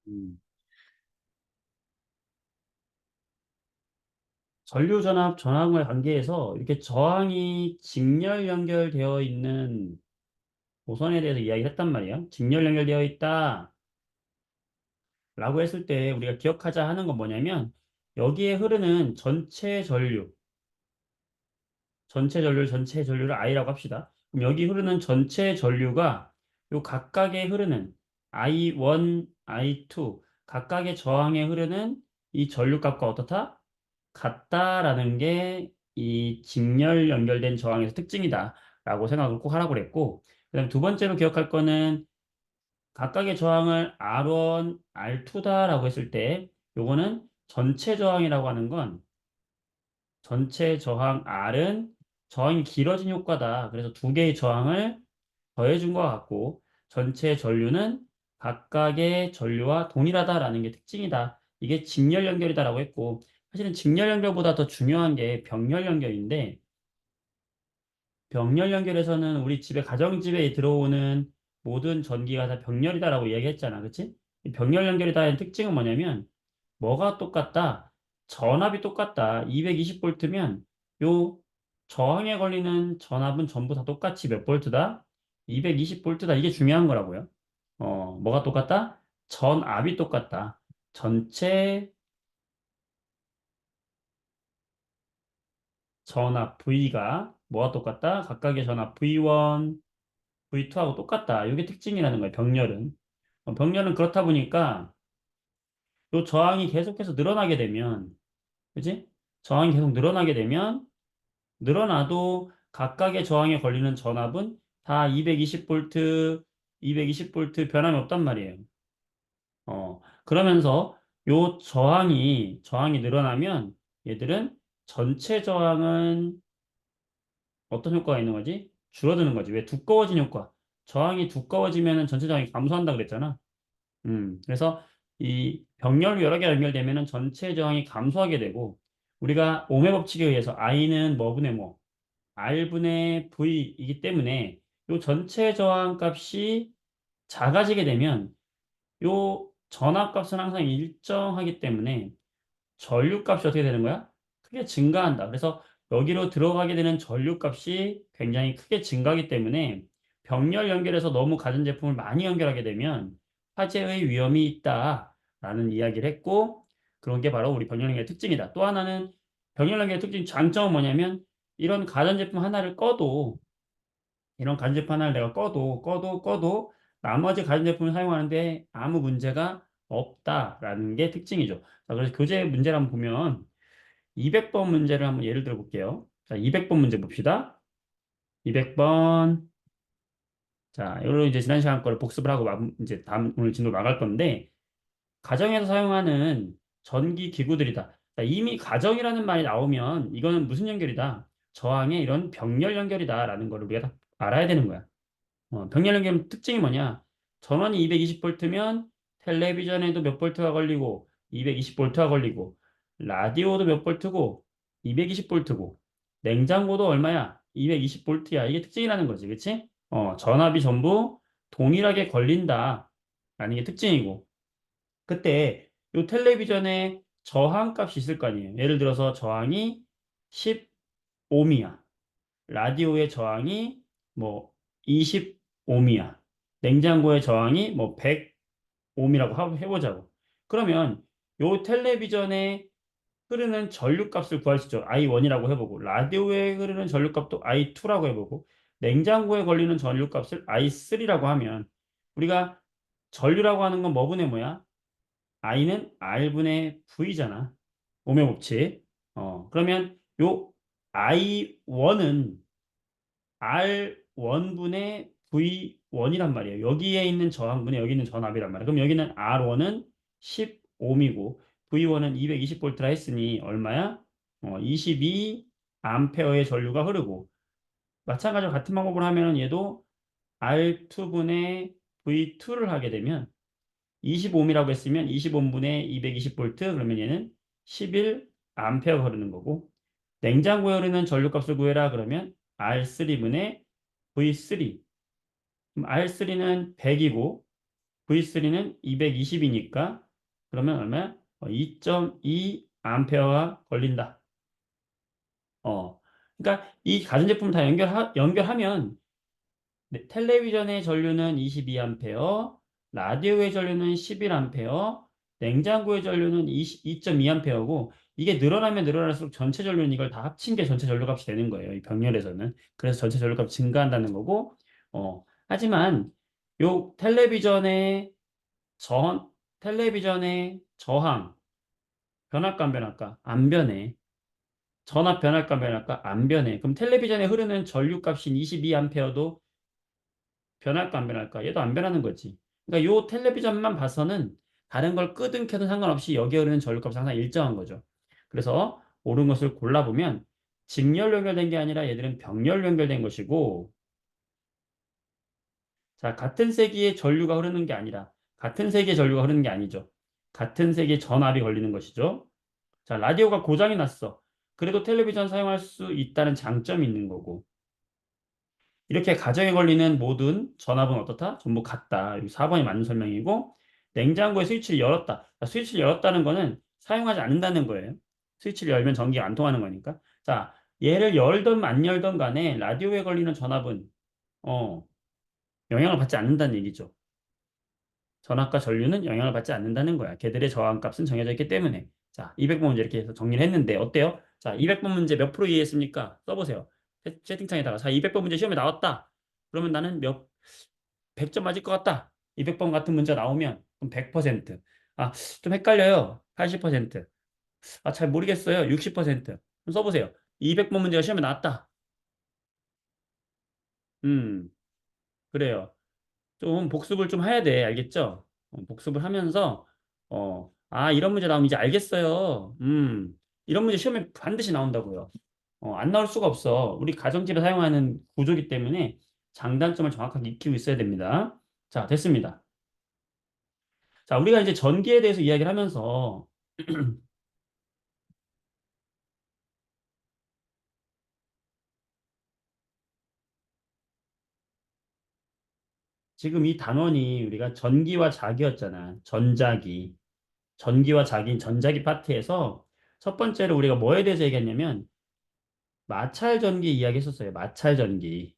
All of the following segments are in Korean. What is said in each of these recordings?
음. 전류전압 저항의 관계에서 이렇게 저항이 직렬 연결되어 있는 보선에 대해서 이야기를 했단 말이야. 직렬 연결되어 있다 라고 했을 때 우리가 기억하자 하는 건 뭐냐면 여기에 흐르는 전체 전류를 I라고 합시다. 그럼 여기 흐르는 전체 전류가 요 각각의 흐르는 I1, I2 각각의 저항에 흐르는 이 전류값과 어떻다? 같다라는 게 이 직렬 연결된 저항에서 특징이다 라고 생각을 꼭 하라고 그랬고, 그다음 두 번째로 기억할 거는 각각의 저항을 R1, R2다라고 했을 때 요거는 전체 저항이라고 하는 건 전체 저항 R은 저항이 길어진 효과다. 그래서 두 개의 저항을 더해준 것 같고, 전체 전류는 각각의 전류와 동일하다라는 게 특징이다. 이게 직렬 연결이다라고 했고, 사실은 직렬 연결보다 더 중요한 게 병렬 연결인데, 병렬 연결에서는 우리 집에 가정집에 들어오는 모든 전기가 다 병렬이다라고 이야기했잖아. 그치? 이 병렬 연결이다의 특징은 뭐냐면 뭐가 똑같다? 전압이 똑같다. 220볼트면 요 저항에 걸리는 전압은 전부 다 똑같이 몇 볼트다? 220볼트다. 이게 중요한 거라고요. 뭐가 똑같다? 전압이 똑같다. 전체 전압 V가 뭐가 똑같다? 각각의 전압 V1, V2하고 똑같다. 이게 특징이라는 거예요. 병렬은. 병렬은 그렇다 보니까 요 저항이 계속해서 늘어나게 되면, 그지? 저항이 계속 늘어나게 되면 늘어나도 각각의 저항에 걸리는 전압은 다 220볼트, 220볼트 변함이 없단 말이에요. 그러면서 요 저항이 늘어나면 얘들은 전체 저항은 어떤 효과가 있는 거지? 줄어드는 거지. 왜? 두꺼워진 효과. 저항이 두꺼워지면은 전체 저항이 감소한다 그랬잖아. 그래서 이 병렬로 여러 개가 연결되면은 전체 저항이 감소하게 되고, 우리가 오음의 법칙에 의해서 I는 뭐분의 뭐 R분의 V이기 때문에 요 전체 저항 값이 작아지게 되면 요 전압값은 항상 일정하기 때문에 전류값이 어떻게 되는 거야? 크게 증가한다. 그래서 여기로 들어가게 되는 전류값이 굉장히 크게 증가하기 때문에 병렬 연결해서 너무 가전 제품을 많이 연결하게 되면 화재의 위험이 있다라는 이야기를 했고, 그런 게 바로 우리 병렬 연결의 특징이다. 또 하나는 병렬 연결의 특징 장점은 뭐냐면 이런 가전 제품 하나를 꺼도 이런 가전제품 하나를 내가 꺼도 나머지 가전제품을 사용하는데 아무 문제가 없다라는 게 특징이죠. 자, 그래서 교재 문제를 한번 보면 200번 문제를 한번 예를 들어 볼게요. 자, 200번 문제 봅시다. 200번. 자, 이걸로 이제 지난 시간 거를 복습을 하고 이제 다음 오늘 진도 나갈 건데, 가정에서 사용하는 전기 기구들이다. 자, 이미 가정이라는 말이 나오면 이거는 무슨 연결이다? 저항의 이런 병렬 연결이다라는 거를 우리가 다 알아야 되는 거야. 병렬 연결 특징이 뭐냐? 전원이 220볼트면 텔레비전에도 몇 볼트가 걸리고 220볼트가 걸리고 라디오도 몇 볼트고 220볼트고 냉장고도 얼마야? 220볼트야. 이게 특징이라는 거지. 그치? 전압이 전부 동일하게 걸린다. 라는 게 특징이고. 그때 요 텔레비전에 저항값이 있을 거 아니에요. 예를 들어서 저항이 10ohm이야. 라디오의 저항이 뭐 20ohm이야. 냉장고의 저항이 뭐 100ohm이라고 해보자고. 그러면 요 텔레비전에 흐르는 전류값을 구할 수 있죠. I1이라고 해보고, 라디오에 흐르는 전류값도 I2라고 해보고, 냉장고에 걸리는 전류값을 I3라고 하면, 우리가 전류라고 하는 건 뭐분의 뭐야? I는 R분의 V잖아. 오의 법칙. 그러면 요 I1은 R1분의 V1이란 말이에요. 여기에 있는 저항분의 여기 있는 전압이란 말이에요. 그럼 여기는 R1은 10ohm이고 V1은 220V라 했으니 얼마야? 22 암페어의 전류가 흐르고, 마찬가지로 같은 방법으로 하면 얘도 R2분의 V2를 하게 되면 25ohm이라고 했으면 25분의 220V, 그러면 얘는 11 암페어 흐르는 거고, 냉장고에 흐르는 전류값을 구해라 그러면 R3분의 V3. 그럼 R3는 100이고 V3는 220이니까 그러면 얼마야? 2.2 암페어가 걸린다. 어. 그러니까 이 가전제품 다 연결하면 네, 텔레비전의 전류는 22A, 라디오의 전류는 11A, 냉장고의 전류는 2.2A고 이게 늘어나면 늘어날수록 전체 전류는 이걸 다 합친 게 전체 전류값이 되는 거예요. 이 병렬에서는. 그래서 전체 전류값이 증가한다는 거고 하지만 요 전 텔레비전의 저항 변할까 안 변할까? 안 변해. 전압 변할까 안 변할까? 안 변해. 그럼 텔레비전에 흐르는 전류값인 22A도 변할까 안 변할까? 얘도 안 변하는 거지. 그러니까 요 텔레비전만 봐서는 다른 걸 끄든 켜든 상관없이 여기에 흐르는 전류값이 항상 일정한 거죠. 그래서 옳은 것을 골라보면 직렬로 연결된 게 아니라 얘들은 병렬로 연결된 것이고 자, 같은 세기의 전류가 흐르는 게 아니라 같은 세기의 전류가 흐르는 게 아니죠. 같은 세기의 전압이 걸리는 것이죠. 자, 라디오가 고장이 났어. 그래도 텔레비전 사용할 수 있다는 장점이 있는 거고. 이렇게 가정에 걸리는 모든 전압은 어떻다? 전부 같다. 여기 4번이 맞는 설명이고, 냉장고에 스위치를 열었다. 자, 스위치를 열었다는 거는 사용하지 않는다는 거예요. 스위치를 열면 전기가 안 통하는 거니까. 자, 얘를 열던 안 열던 간에 라디오에 걸리는 전압은, 어, 영향을 받지 않는다는 얘기죠. 전압과 전류는 영향을 받지 않는다는 거야. 걔들의 저항값은 정해져 있기 때문에. 자, 200번 문제 이렇게 해서 정리를 했는데, 어때요? 자, 200번 문제 몇 프로 이해했습니까? 써보세요. 채팅창에다가. 자, 200번 문제 시험에 나왔다. 그러면 나는 100점 맞을 것 같다. 200번 같은 문제가 나오면 그럼 100%. 아, 좀 헷갈려요. 80%. 아, 잘 모르겠어요. 60%. 그럼 써보세요. 200번 문제가 시험에 나왔다. 음, 그래요. 좀 복습을 좀 해야 돼. 알겠죠? 복습을 하면서, 이런 문제 나오면 이제 알겠어요. 이런 문제 시험에 반드시 나온다고요. 안 나올 수가 없어. 우리 가정집에 사용하는 구조기 때문에 장단점을 정확하게 익히고 있어야 됩니다. 자, 됐습니다. 자, 우리가 이제 전기에 대해서 이야기를 하면서 지금 이 단원이 우리가 전기와 자기였잖아. 전자기. 전기와 자기인 전자기 파트에서 첫 번째로 우리가 뭐에 대해서 얘기했냐면 마찰전기 이야기했었어요. 마찰전기.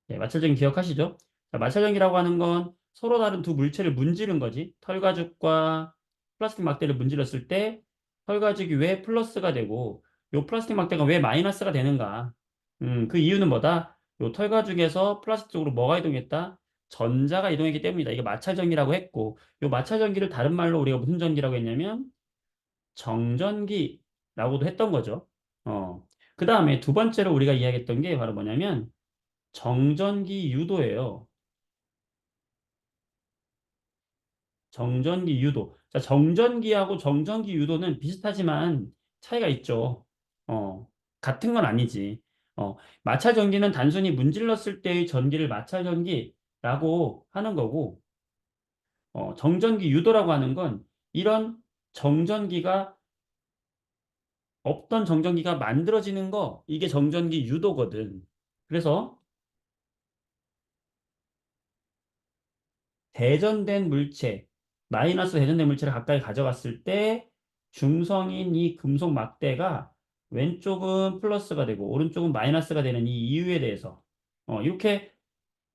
네, 마찰전기 기억하시죠? 자, 마찰전기라고 하는 건 서로 다른 두 물체를 문지른 거지. 털가죽과 플라스틱 막대를 문질렀을 때 털가죽이 왜 플러스가 되고 요 플라스틱 막대가 왜 마이너스가 되는가? 그 이유는 뭐다? 요 털가죽에서 플라스틱 쪽으로 뭐가 이동했다? 전자가 이동했기 때문이다. 이게 마찰전기라고 했고 요 마찰전기를 다른 말로 우리가 무슨 전기라고 했냐면 정전기라고도 했던 거죠. 그 다음에 두 번째로 우리가 이야기했던 게 바로 뭐냐면 정전기 유도예요. 정전기 유도. 자, 정전기하고 정전기 유도는 비슷하지만 차이가 있죠. 어, 같은 건 아니지. 마찰전기는 단순히 문질렀을 때의 전기를 마찰전기라고 하는 거고, 정전기 유도라고 하는 건 이런 정전기가 없던 정전기가 만들어지는 거, 이게 정전기 유도거든. 그래서 대전된 물체, 마이너스 대전된 물체를 가까이 가져갔을 때 중성인 이 금속 막대가 왼쪽은 플러스가 되고 오른쪽은 마이너스가 되는 이 이유에 대해서 이렇게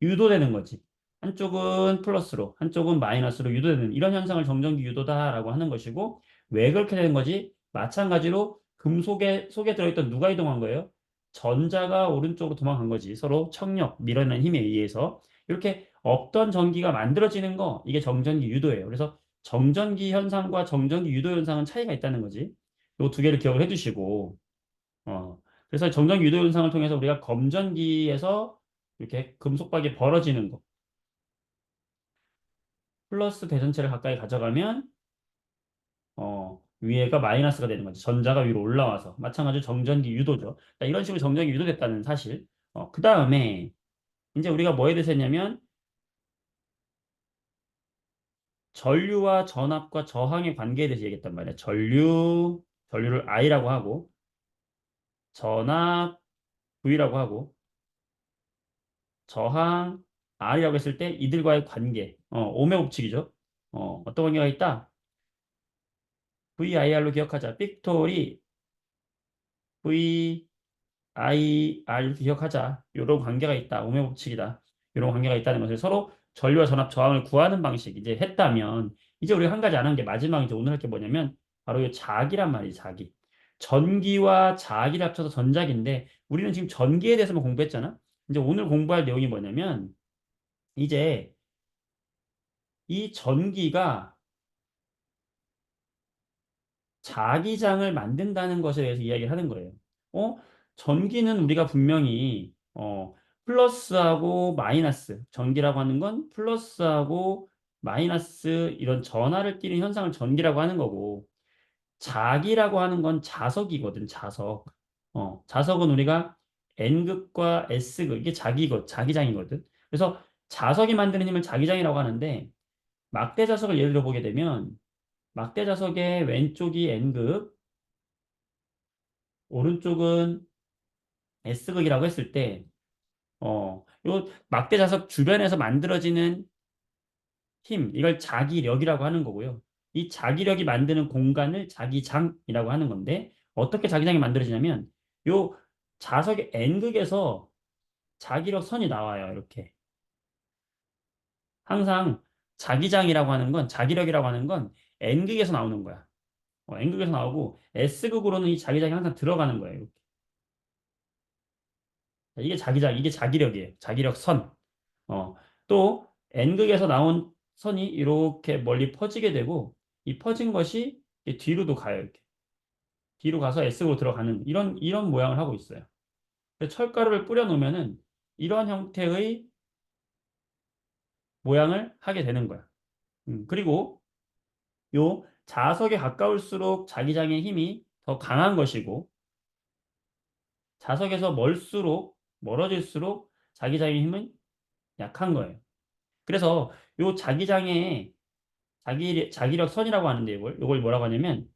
유도되는 거지. 한쪽은 플러스로, 한쪽은 마이너스로 유도되는 이런 현상을 정전기 유도다라고 하는 것이고 왜 그렇게 되는 거지? 마찬가지로 금속에 속에 들어있던 누가 이동한 거예요? 전자가 오른쪽으로 도망간 거지. 서로 청력, 밀어내는 힘에 의해서 이렇게 없던 전기가 만들어지는 거 이게 정전기 유도예요. 그래서 정전기 현상과 정전기 유도 현상은 차이가 있다는 거지. 요 두 개를 기억을 해두시고 그래서 정전기 유도 현상을 통해서 우리가 검전기에서 이렇게 금속박이 벌어지는 거. 플러스 대전체를 가까이 가져가면, 위에가 마이너스가 되는 거죠. 전자가 위로 올라와서. 마찬가지로 정전기 유도죠. 자, 이런 식으로 정전기 유도됐다는 사실. 그 다음에, 이제 우리가 뭐에 대해서 했냐면, 전류와 전압과 저항의 관계에 대해서 얘기했단 말이야. 전류를 I라고 하고, 전압 V라고 하고, 저항 R이라고 했을 때 이들과의 관계, 오매 법칙이죠. 어떤 관계가 있다? VIR로 기억하자. 빅토리 VIR 이렇게 기억하자. 이런 관계가 있다. 오매 법칙이다. 이런 관계가 있다는 것을 서로 전류와 전압 저항을 구하는 방식 이제 했다면 이제 우리가 한 가지 안 한 게 마지막 이제 오늘 할 게 뭐냐면 바로 이 자기란 말이지 자기. 전기와 자기를 합쳐서 전자기인데 우리는 지금 전기에 대해서만 공부했잖아. 이제 오늘 공부할 내용이 뭐냐면 이제 이 전기가 자기장을 만든다는 것에 대해서 이야기를 하는 거예요. 어? 전기는 우리가 분명히 플러스하고 마이너스, 전기라고 하는 건 플러스하고 마이너스 이런 전하를 띠는 현상을 전기라고 하는 거고 자기라고 하는 건 자석이거든, 자석. 자석은 우리가 N극과 S극, 이게 자기장이거든. 그래서 자석이 만드는 힘을 자기장이라고 하는데 막대 자석을 예를 들어 보게 되면 막대 자석의 왼쪽이 N극, 오른쪽은 S극이라고 했을 때, 요 막대 자석 주변에서 만들어지는 힘, 이걸 자기력이라고 하는 거고요. 이 자기력이 만드는 공간을 자기장이라고 하는 건데, 어떻게 자기장이 만들어지냐면, 요 자석의 N극에서 자기력 선이 나와요, 이렇게. 항상 자기장이라고 하는 건, 자기력이라고 하는 건 N극에서 나오는 거야. N극에서 나오고, S극으로는 이 자기장이 항상 들어가는 거예요. 이게 자기장, 이게 자기력이에요. 자기력 선. 또 N극에서 나온 선이 이렇게 멀리 퍼지게 되고 이 퍼진 것이 이렇게 뒤로도 가요. 이렇게. 뒤로 가서 S극으로 들어가는 이런 모양을 하고 있어요. 그래서 철가루를 뿌려 놓으면은 이런 형태의 모양을 하게 되는 거야. 그리고 요 자석에 가까울수록 자기장의 힘이 더 강한 것이고 자석에서 멀어질수록 자기장의 힘은 약한 거예요. 그래서 요 자기장의 자기력 선이라고 하는데 이걸 뭐라고 하냐면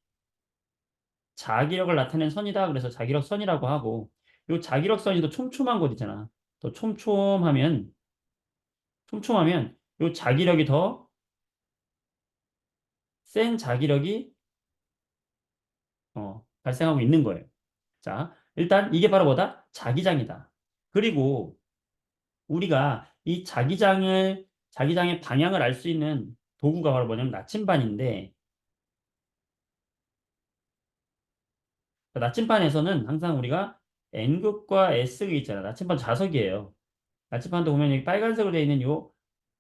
자기력을 나타낸 선이다. 그래서 자기력 선이라고 하고 요 자기력 선이 더 촘촘한 곳 있잖아. 더 촘촘하면 요 자기력이 더 센 자기력이 발생하고 있는 거예요. 자, 일단 이게 바로 뭐다? 자기장이다. 그리고 우리가 이 자기장의 방향을 알 수 있는 도구가 바로 뭐냐면 나침반인데 나침반에서는 항상 우리가 N극과 S극이 있잖아. 나침반 자석이에요. 나침반도 보면 여기 빨간색으로 되어 있는 요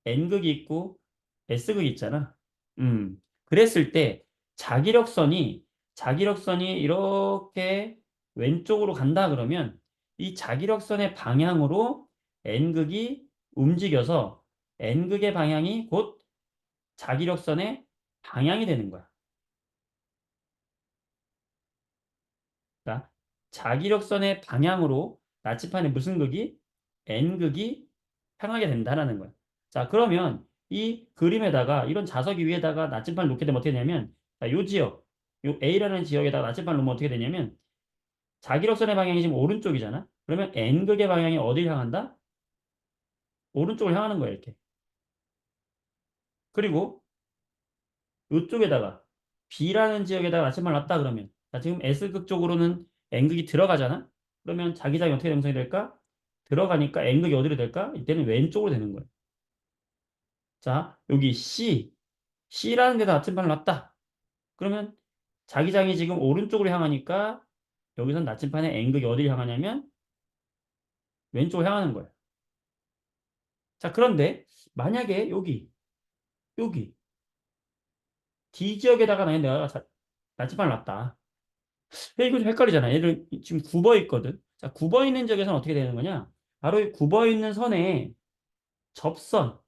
N극이 있고 S극이 있잖아. 그랬을 때 자기력선이 이렇게 왼쪽으로 간다 그러면 이 자기력선의 방향으로 N극이 움직여서 N극의 방향이 곧 자기력선의 방향이 되는 거야. 그러니까 자기력선의 방향으로 나침반의 무슨 극이 N극이 향하게 된다라는 거야. 자, 그러면 이 그림에다가 이런 자석 위에다가 나침반을 놓게 되면 어떻게 되냐면 자, 요 지역, 요 A라는 지역에다가 나침반을 놓으면 어떻게 되냐면 자기력선의 방향이 지금 오른쪽이잖아. 그러면 N극의 방향이 어디를 향한다? 오른쪽을 향하는 거야, 이렇게. 그리고 이쪽에다가 B라는 지역에다가 나침반을 놨다 그러면 자, 지금 S극 쪽으로는 N극이 들어가잖아. 그러면 자기장이 어떻게 형성이 될까? 들어가니까 N극이 어디로 될까? 이때는 왼쪽으로 되는 거예요. 자, 여기 C라는 데다 나침반을 놨다. 그러면 자기장이 지금 오른쪽으로 향하니까 여기선 나침반의 N극이 어디를 향하냐면 왼쪽으로 향하는 거예요. 자, 그런데 만약에 여기 D 지역에다가 내가 나침반을 놨다. 이거 좀 헷갈리잖아. 얘를 지금 굽어 있거든. 자, 굽어 있는 지역에서는 어떻게 되는 거냐? 바로 이 굽어 있는 선에 접선,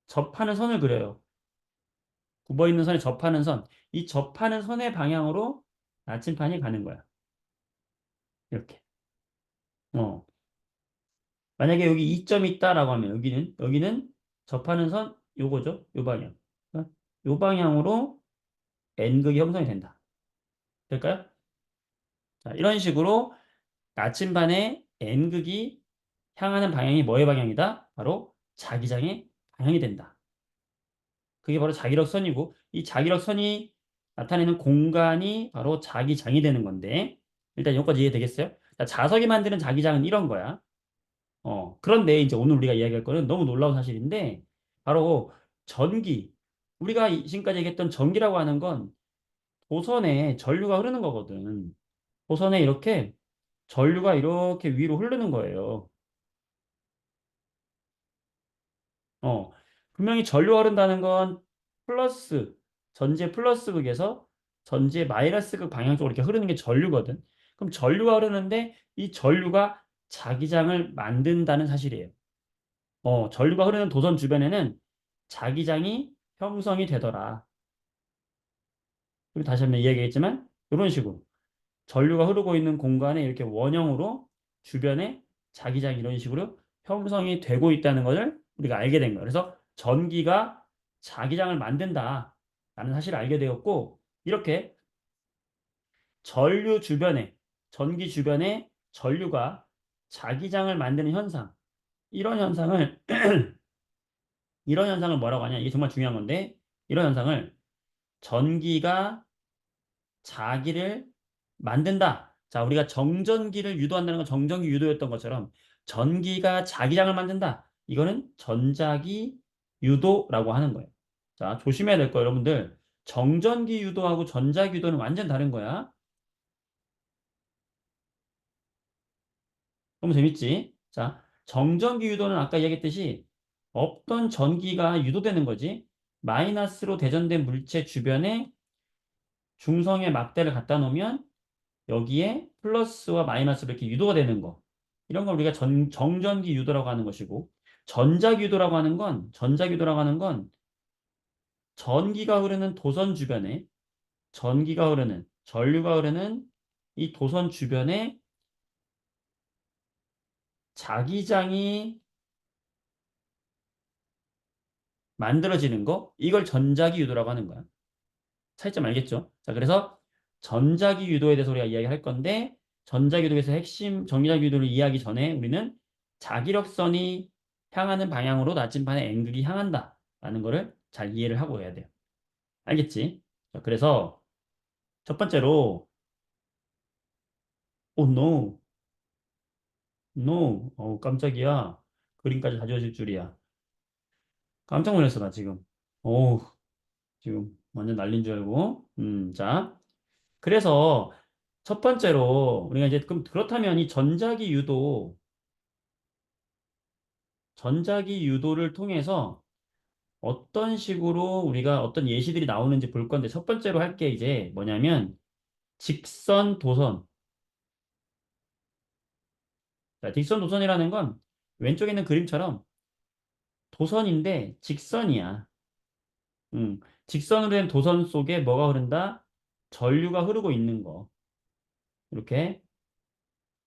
접하는 선을 그려요. 굽어 있는 선에 접하는 선. 이 접하는 선의 방향으로 나침반이 가는 거야. 이렇게. 어. 만약에 여기 이점이 있다라고 하면 여기는 접하는 선 요거죠. 요 방향. 요 방향으로 N극이 형성이 된다. 될까요? 자, 이런 식으로 나침반의 N극이 향하는 방향이 뭐의 방향이다? 바로 자기장의 방향이 된다. 그게 바로 자기력선이고 이 자기력선이 나타내는 공간이 바로 자기장이 되는 건데 일단 여기까지 이해되겠어요? 자, 자석이 만드는 자기장은 이런 거야. 그런데 이제 오늘 우리가 이야기할 거는 너무 놀라운 사실인데 바로 전기. 우리가 지금까지 얘기했던 전기라고 하는 건 도선에 전류가 흐르는 거거든. 도선에 이렇게 전류가 이렇게 위로 흐르는 거예요. 어, 분명히 전류가 흐른다는 건 플러스, 전지의 플러스 극에서 전지의 마이너스 극 방향 쪽으로 이렇게 흐르는 게 전류거든. 그럼 전류가 흐르는데 이 전류가 자기장을 만든다는 사실이에요. 전류가 흐르는 도선 주변에는 자기장이 형성이 되더라. 그리고 다시 한번 이야기했지만 이런 식으로 전류가 흐르고 있는 공간에 이렇게 원형으로 주변에 자기장이 이런 식으로 형성이 되고 있다는 것을 우리가 알게 된 거예요. 그래서 전기가 자기장을 만든다라는 사실을 알게 되었고 이렇게 전류 주변에 전기 주변에 전류가 자기장을 만드는 현상 이런 현상을 이런 현상을 뭐라고 하냐? 이게 정말 중요한 건데 이런 현상을 전기가 자기를 만든다. 자, 우리가 정전기를 유도한다는 건 정전기 유도였던 것처럼 전기가 자기장을 만든다. 이거는 전자기 유도라고 하는 거예요. 자, 조심해야 될 거예요, 여러분들. 정전기 유도하고 전자기 유도는 완전 다른 거야. 너무 재밌지? 자, 정전기 유도는 아까 얘기했듯이 없던 전기가 유도되는 거지. 마이너스로 대전된 물체 주변에 중성의 막대를 갖다 놓으면 여기에 플러스와 마이너스로 이렇게 유도가 되는 거. 이런 걸 우리가 정전기 유도라고 하는 것이고, 전자기 유도라고 하는 건 전기가 흐르는 도선 주변에, 전기가 흐르는, 전류가 흐르는 이 도선 주변에 자기장이 만들어지는 거, 이걸 전자기 유도라고 하는 거야. 차이점 알겠죠? 자, 그래서 전자기 유도에 대해서 우리가 이야기할 건데, 전자기 유도에서 핵심 전기자기 유도를 이해하기 전에 우리는 자기력선이 향하는 방향으로 나침반의 앵글이 향한다라는 거를 잘 이해를 하고 해야 돼요. 알겠지? 자, 그래서 첫 번째로, no, no, 깜짝이야. 그림까지 가져오실 줄이야. 깜짝 놀랐어, 나 지금. 어우, 지금 완전 난린 줄 알고. 자. 그래서 첫 번째로 우리가 이제 그럼 그렇다면 이 전자기 유도를 통해서 어떤 식으로 우리가 어떤 예시들이 나오는지 볼 건데 첫 번째로 할 게 이제 뭐냐면 직선 도선. 자, 직선 도선이라는 건 왼쪽에 있는 그림처럼 도선인데 직선이야. 직선으로 된 도선 속에 뭐가 흐른다? 전류가 흐르고 있는 거. 이렇게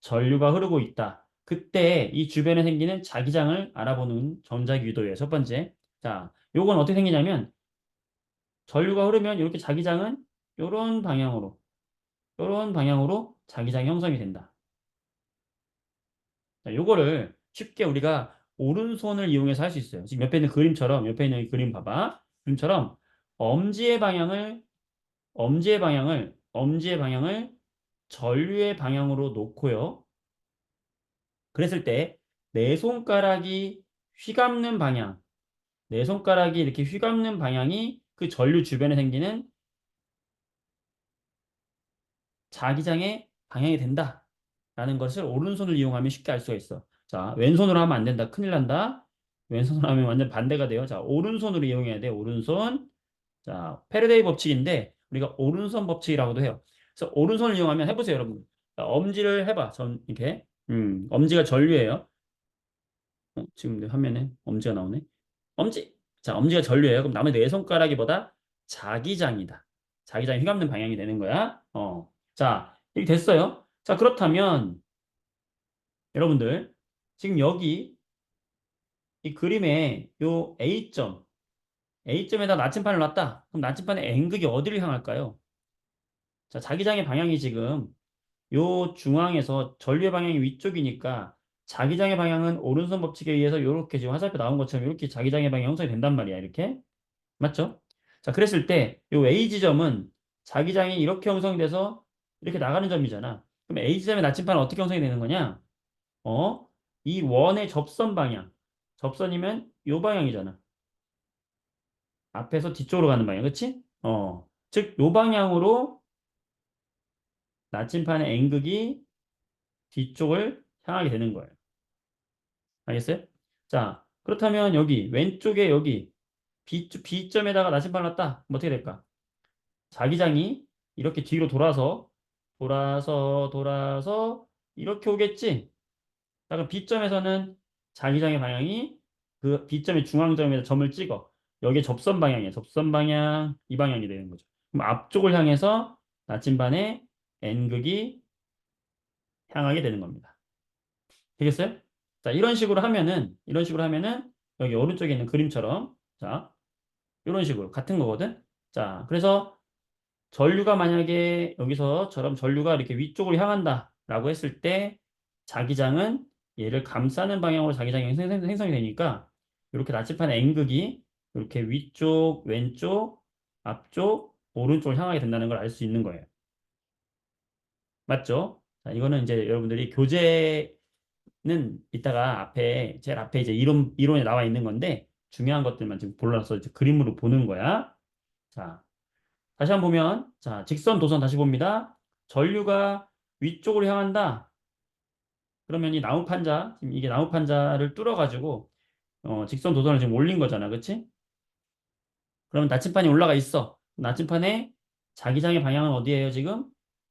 전류가 흐르고 있다. 그때 이 주변에 생기는 자기장을 알아보는 전자기 유도예요. 첫 번째. 자, 요건 어떻게 생기냐면 전류가 흐르면 이렇게 자기장은 요런 방향으로 자기장이 형성이 된다. 자, 요거를 쉽게 우리가 오른손을 이용해서 할 수 있어요. 지금 옆에 있는 그림처럼 옆에 있는 이 그림 봐봐. 그림처럼 엄지의 방향을 엄지의 방향을 전류의 방향으로 놓고요. 그랬을 때 내 손가락이 휘감는 방향, 내 손가락이 이렇게 휘감는 방향이 그 전류 주변에 생기는 자기장의 방향이 된다라는 것을 오른손을 이용하면 쉽게 알 수가 있어. 자, 왼손으로 하면 안 된다. 큰일 난다. 왼손으로 하면 완전 반대가 돼요. 자, 오른손으로 이용해야 돼. 오른손. 자, 페르데이 법칙인데 우리가 오른손 법칙이라고도 해요. 그래서 오른손을 이용하면 해보세요, 여러분. 자, 엄지를 해봐. 이렇게. 엄지가 전류예요. 지금 내 화면에 엄지가 나오네. 엄지. 자, 엄지가 전류예요. 그럼 남의 네 손가락이 보다 자기장이다. 자기장이 휘감는 방향이 되는 거야. 자, 이렇게 됐어요. 자, 그렇다면 여러분들 지금 여기 이 그림에 요 A점, A점에다 나침판을 놨다. 그럼 나침판의 N극이 어디를 향할까요? 자, 자기장의 방향이 지금 요 중앙에서 전류의 방향이 위쪽이니까 자기장의 방향은 오른손 법칙에 의해서 이렇게 지금 화살표 나온 것처럼 이렇게 자기장의 방향 형성이 된단 말이야. 이렇게. 맞죠? 자, 그랬을 때 요 A 지점은 자기장이 이렇게 형성이 돼서 이렇게 나가는 점이잖아. 그럼 A 지점의 나침반은 어떻게 형성이 되는 거냐? 어? 이 원의 접선 방향. 접선이면 요 방향이잖아. 앞에서 뒤쪽으로 가는 방향. 그치? 즉, 요 방향으로 나침판의 N극이 뒤쪽을 향하게 되는 거예요. 알겠어요? 자, 그렇다면 여기 왼쪽에 여기 B점에다가 나침판을 놨다. 그럼 어떻게 될까? 자기장이 이렇게 뒤로 돌아서 이렇게 오겠지? 자, 그럼 B점에서는 자기장의 방향이 그 B점의 중앙점에서 점을 찍어. 여기에 접선 방향이야. 접선 방향 이 방향이 되는 거죠. 그럼 앞쪽을 향해서 나침반의 N극이 향하게 되는 겁니다. 되겠어요? 자, 이런 식으로 하면은 여기 오른쪽에 있는 그림처럼 자, 이런 식으로 같은 거거든. 자, 그래서 전류가 만약에 여기서처럼 전류가 이렇게 위쪽으로 향한다라고 했을 때 자기장은 얘를 감싸는 방향으로 자기장이 생성이 되니까 이렇게 나침판의 N극이 이렇게 위쪽, 왼쪽, 앞쪽, 오른쪽을 향하게 된다는 걸 알 수 있는 거예요. 맞죠? 자, 이거는 이제 여러분들이 교재는 이따가 제일 앞에 이제 이론에 나와 있는 건데 중요한 것들만 지금 골라서 이제 그림으로 보는 거야. 자, 다시 한번 보면, 자, 직선 도선 다시 봅니다. 전류가 위쪽으로 향한다. 그러면 이 나무판자, 지금 이게 나무판자를 뚫어가지고, 직선 도선을 지금 올린 거잖아. 그치? 그러면 나침판이 올라가 있어. 나침판에 자기장의 방향은 어디예요, 지금?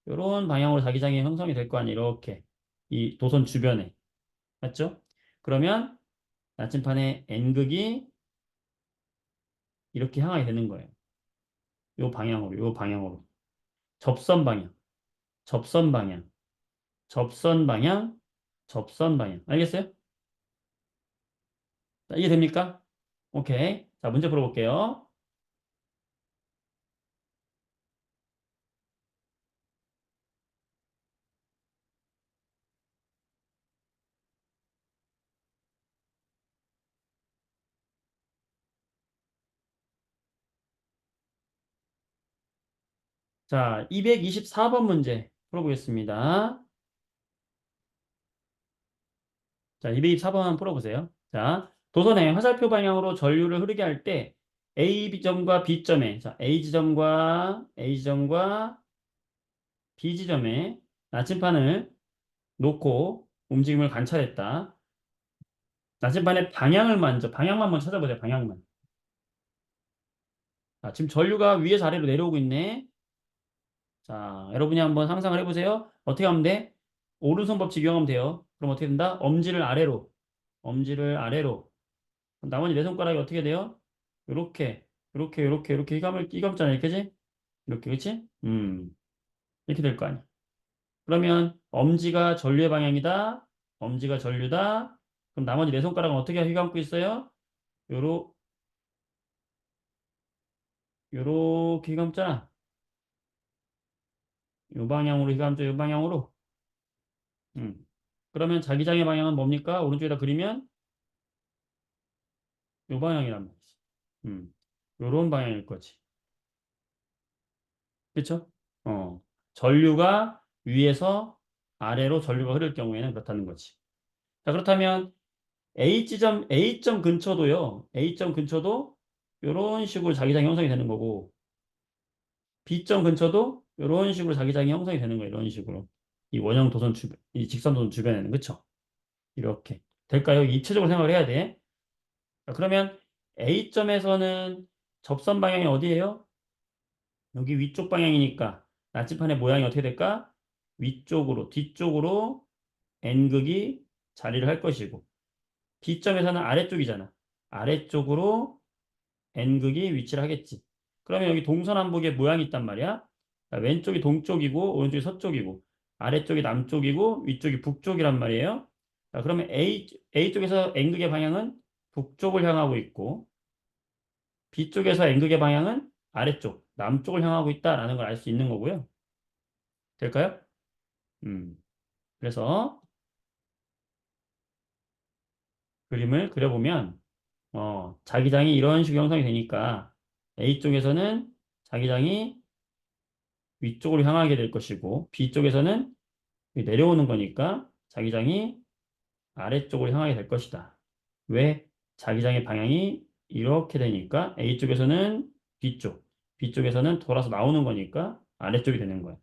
이런 방향으로 자기장이 형성이 될 거 아니에요. 이렇게. 이 도선 주변에. 맞죠? 그러면 나침판의 N극이 이렇게 향하게 되는 거예요. 요 방향으로. 접선 방향, 접선 방향. 접선 방향, 접선 방향. 알겠어요? 자, 이해됩니까? 오케이. 자, 문제 풀어볼게요. 자, 224번 문제 풀어보겠습니다. 자, 224번 풀어보세요. 자, 도선의 화살표 방향으로 전류를 흐르게 할 때 A 지점과 B점에, 자, A 지점과 B지점에 나침판을 놓고 움직임을 관찰했다. 나침판의 방향만 먼저 찾아보세요. 방향만. 자, 지금 전류가 위에서 아래로 내려오고 있네. 자, 여러분이 한번 상상을 해보세요. 어떻게 하면 돼? 오른손 법칙 이용하면 돼요. 그럼 어떻게 된다? 엄지를 아래로. 엄지를 아래로. 그럼 나머지 네 손가락이 어떻게 돼요? 요렇게 이감잖아. 이렇게지? 이렇게, 그치? 이렇게 될 거 아니야. 그러면 엄지가 전류의 방향이다. 엄지가 전류다. 그럼 나머지 네 손가락은 어떻게 휘감고 있어요? 요러, 요렇게 휘감잖아. 요 방향으로 휘감죠. 요 방향으로. 음. 그러면 자기장의 방향은 뭡니까? 오른쪽에다 그리면 요 방향이란 말이지. 요런 방향일 거지. 그쵸? 어. 전류가 위에서 아래로 전류가 흐를 경우에는 그렇다는 거지. 자, 그렇다면 A점 근처도요. A점 근처도 요런 식으로 자기장이 형성이 되는 거고, B점 근처도 요런 식으로 자기장이 형성이 되는 거예요. 이런 식으로. 이 직선 도선 주변에는. 그쵸? 이렇게. 될까요? 입체적으로 생각을 해야 돼. 자, 그러면 A점에서는 접선 방향이 어디예요? 여기 위쪽 방향이니까 나침판의 모양이 어떻게 될까? 뒤쪽으로 N극이 자리를 할 것이고 B점에서는 아래쪽이잖아. 아래쪽으로 N극이 위치를 하겠지. 그러면 여기 동서남북의 모양이 있단 말이야. 자, 왼쪽이 동쪽이고 오른쪽이 서쪽이고 아래쪽이 남쪽이고 위쪽이 북쪽이란 말이에요. 자, 그러면 A쪽에서 N극의 방향은 북쪽을 향하고 있고 B쪽에서 N극의 방향은 아래쪽, 남쪽을 향하고 있다라는 걸 알 수 있는 거고요. 될까요? 음. 그래서 그림을 그려보면 자기장이 이런 식으로 형성이 되니까 A쪽에서는 자기장이 위쪽으로 향하게 될 것이고 B쪽에서는 내려오는 거니까 자기장이 아래쪽으로 향하게 될 것이다. 왜? 자기장의 방향이 이렇게 되니까 A쪽에서는 B쪽, B쪽에서는 돌아서 나오는 거니까 아래쪽이 되는 거야.